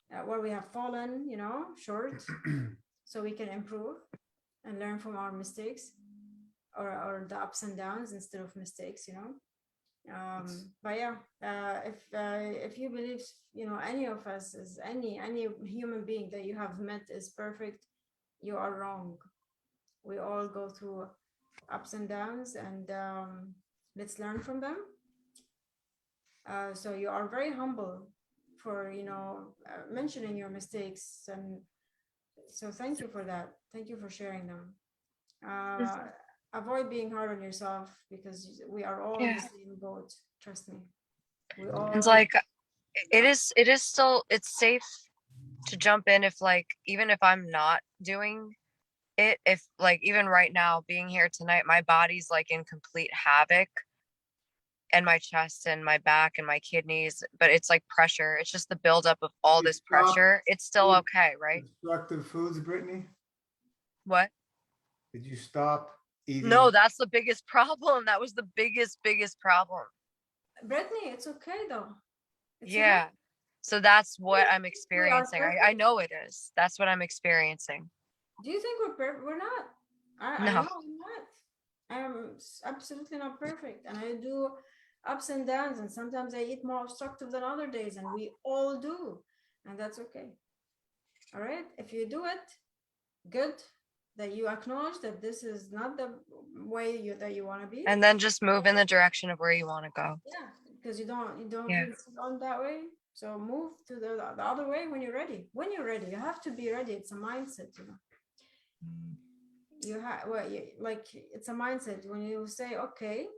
where we have fallen, you know, short, so we can improve and learn from our mistakes, or the ups and downs instead of mistakes, you know. But yeah, if you believe, you know, any of us is any human being that you have met is perfect, you are wrong. We all go through ups and downs, and let's learn from them. So you are very humble for, you know, mentioning your mistakes, and so thank you for that. Thank you for sharing them. Avoid being hard on yourself, because we are all in Yeah. the same boat. Trust me. We all It's like it is still, it's safe to jump in if like, even if I'm not doing it, if like, even right now being here tonight, my body's like in complete havoc, and my chest and my back and my kidneys, but it's like pressure. It's just the buildup of all You this stop pressure. It's still eating okay, right? destructive foods, Brittany? What? Did you stop No, eating? that's the biggest problem. That was the biggest problem. Brittany, it's okay though. It's not. Yeah. So that's what I'm We are experiencing. I perfect. know it is. That's what I'm experiencing. Do you think we're perfect? We're not. I No. know I'm not. I'm absolutely not perfect, and I do ups and downs, and sometimes I eat more obstructive than other days, and we all do, and that's okay. All right. If you do it, good. That you acknowledge that this is not the way that you want to be. And then just move in the direction of where you want to go. Yeah, because you don't Yeah. insist on that way. So move to the other way when you're ready. When you're ready, you have to be ready. It's a mindset, you know. You have well, like it's a mindset. When you say, "Okay,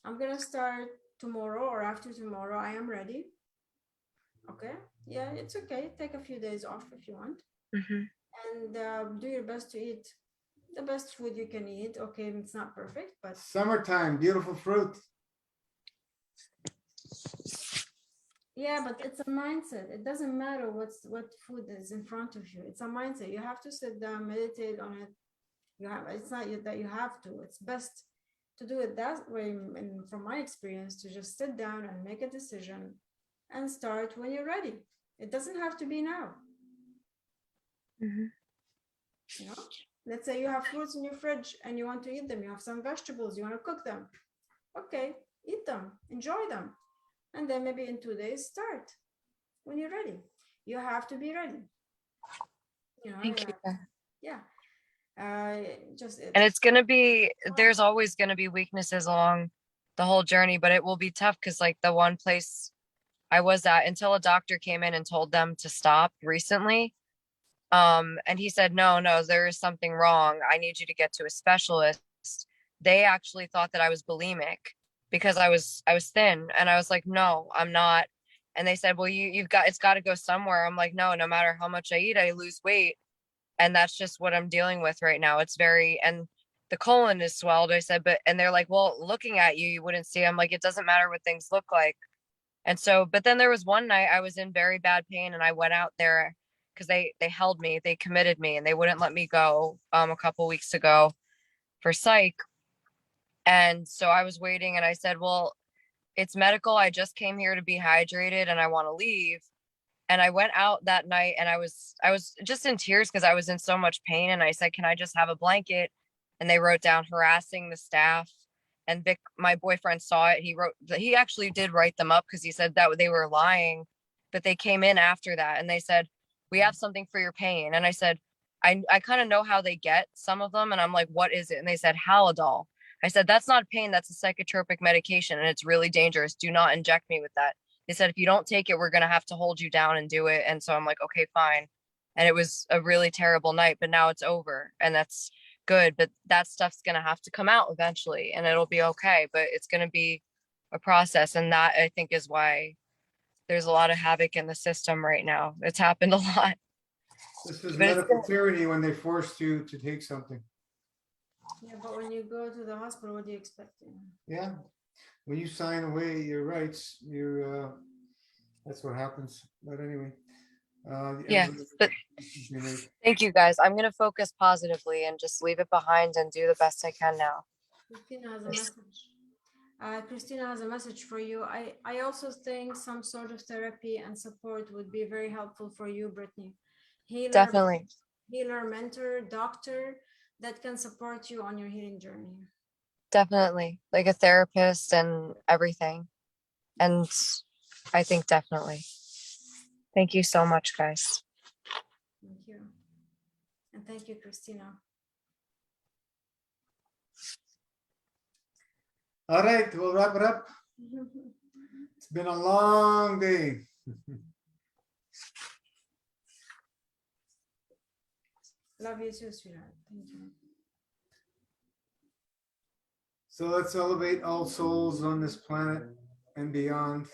I'm gonna start tomorrow or after tomorrow. I am ready." Okay, yeah, it's okay. Take a few days off if you want, Hmm. and do your best to eat the best food you can eat. Okay, it's not perfect, but Summertime, beautiful fruit. yeah, but it's a mindset. It doesn't matter what food is in front of you. It's a mindset. You have to sit down, meditate on it. You have. It's not that you have to. It's best to do it that way. And from my experience, to just sit down and make a decision, and start when you're ready. It doesn't have to be now. Hmm. You know. Let's say you have fruits in your fridge and you want to eat them. You have some vegetables. You want to cook them. Okay, eat them. Enjoy them, and then maybe in 2 days start when you're ready. You have to be ready. You know, Thank yeah, you. yeah. Just And it's it's going to be, there's always going to be weaknesses along the whole journey, but it will be tough because like the one place I was at until a doctor came in and told them to stop recently. And he said, no, there is something wrong. I need you to get to a specialist. They actually thought that I was bulimic because I was thin, and I was like, no, I'm not. And they said, well, you've got, it's got to go somewhere. I'm like, no matter how much I eat, I lose weight. And that's just what I'm dealing with right now. It's very, and the colon is swelled. I said, but, and they're like, well, looking at you, you wouldn't see. I'm like, it doesn't matter what things look like. And so, but then there was one night I was in very bad pain, and I went out there because they held me, they committed me, and they wouldn't let me go a couple weeks ago for psych. And so I was waiting, and I said, well, it's medical. I just came here to be hydrated and I want to leave. And I went out that night, and I was just in tears because I was in so much pain, and I said, can I just have a blanket? And they wrote down harassing the staff. And Vic, my boyfriend, saw it. He actually did write them up because he said that they were lying. But they came in after that and they said, we have something for your pain. And I said, I kind of know how they get some of them. And I'm like, what is it? And they said, Halidol. I said, that's not pain, that's a psychotropic medication, and it's really dangerous. Do not inject me with that. They said, if you don't take it, we're going to have to hold you down and do it. And so I'm like, okay, fine. And it was a really terrible night, but now it's over, and that's good. But that stuff's going to have to come out eventually, and it'll be okay. But it's going to be a process. And that, I think, is why there's a lot of havoc in the system right now. It's happened a lot, This is but it's medical gonna, tyranny when they forced you to take something. yeah, but when you go to the hospital, what do you expect? Yeah. When you sign away your rights, that's what happens. But anyway, yeah. But thank you guys. I'm going to focus positively and just leave it behind and do the best I can now. Christina has a message. Christina has a message for you. I also think some sort of therapy and support would be very helpful for you, Brittany. Healer, Definitely. healer, mentor, doctor that can support you on your healing journey. Definitely. Like a therapist and everything. And I think definitely. Thank you so much, guys. Thank you. And thank you, Christina. All right, we'll wrap it up. It's been a long day. Love you too, sweetheart. Thank you. So let's elevate all souls on this planet and beyond.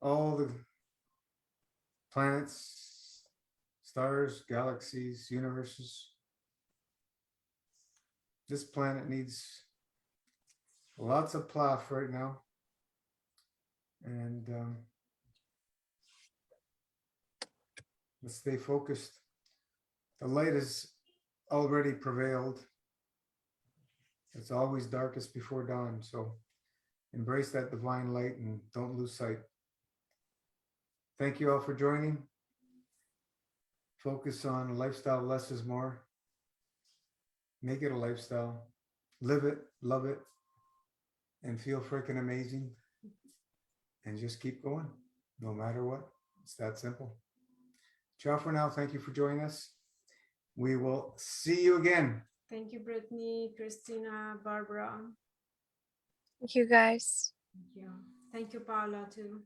all the planets, stars, galaxies, universes. This planet needs lots of plaf right now. And let's stay focused. The light has already prevailed. It's always darkest before dawn. So embrace that divine light and don't lose sight. Thank you all for joining. Focus on lifestyle, less is more. Make it a lifestyle. Live it, love it, and feel freaking amazing. And just keep going, no matter what. It's that simple. Ciao for now. Thank you for joining us. We will see you again. Thank you, Brittany, Christina, Barbara. Thank you guys. Thank you. Thank you, Paula, too.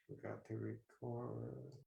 Forgot to record.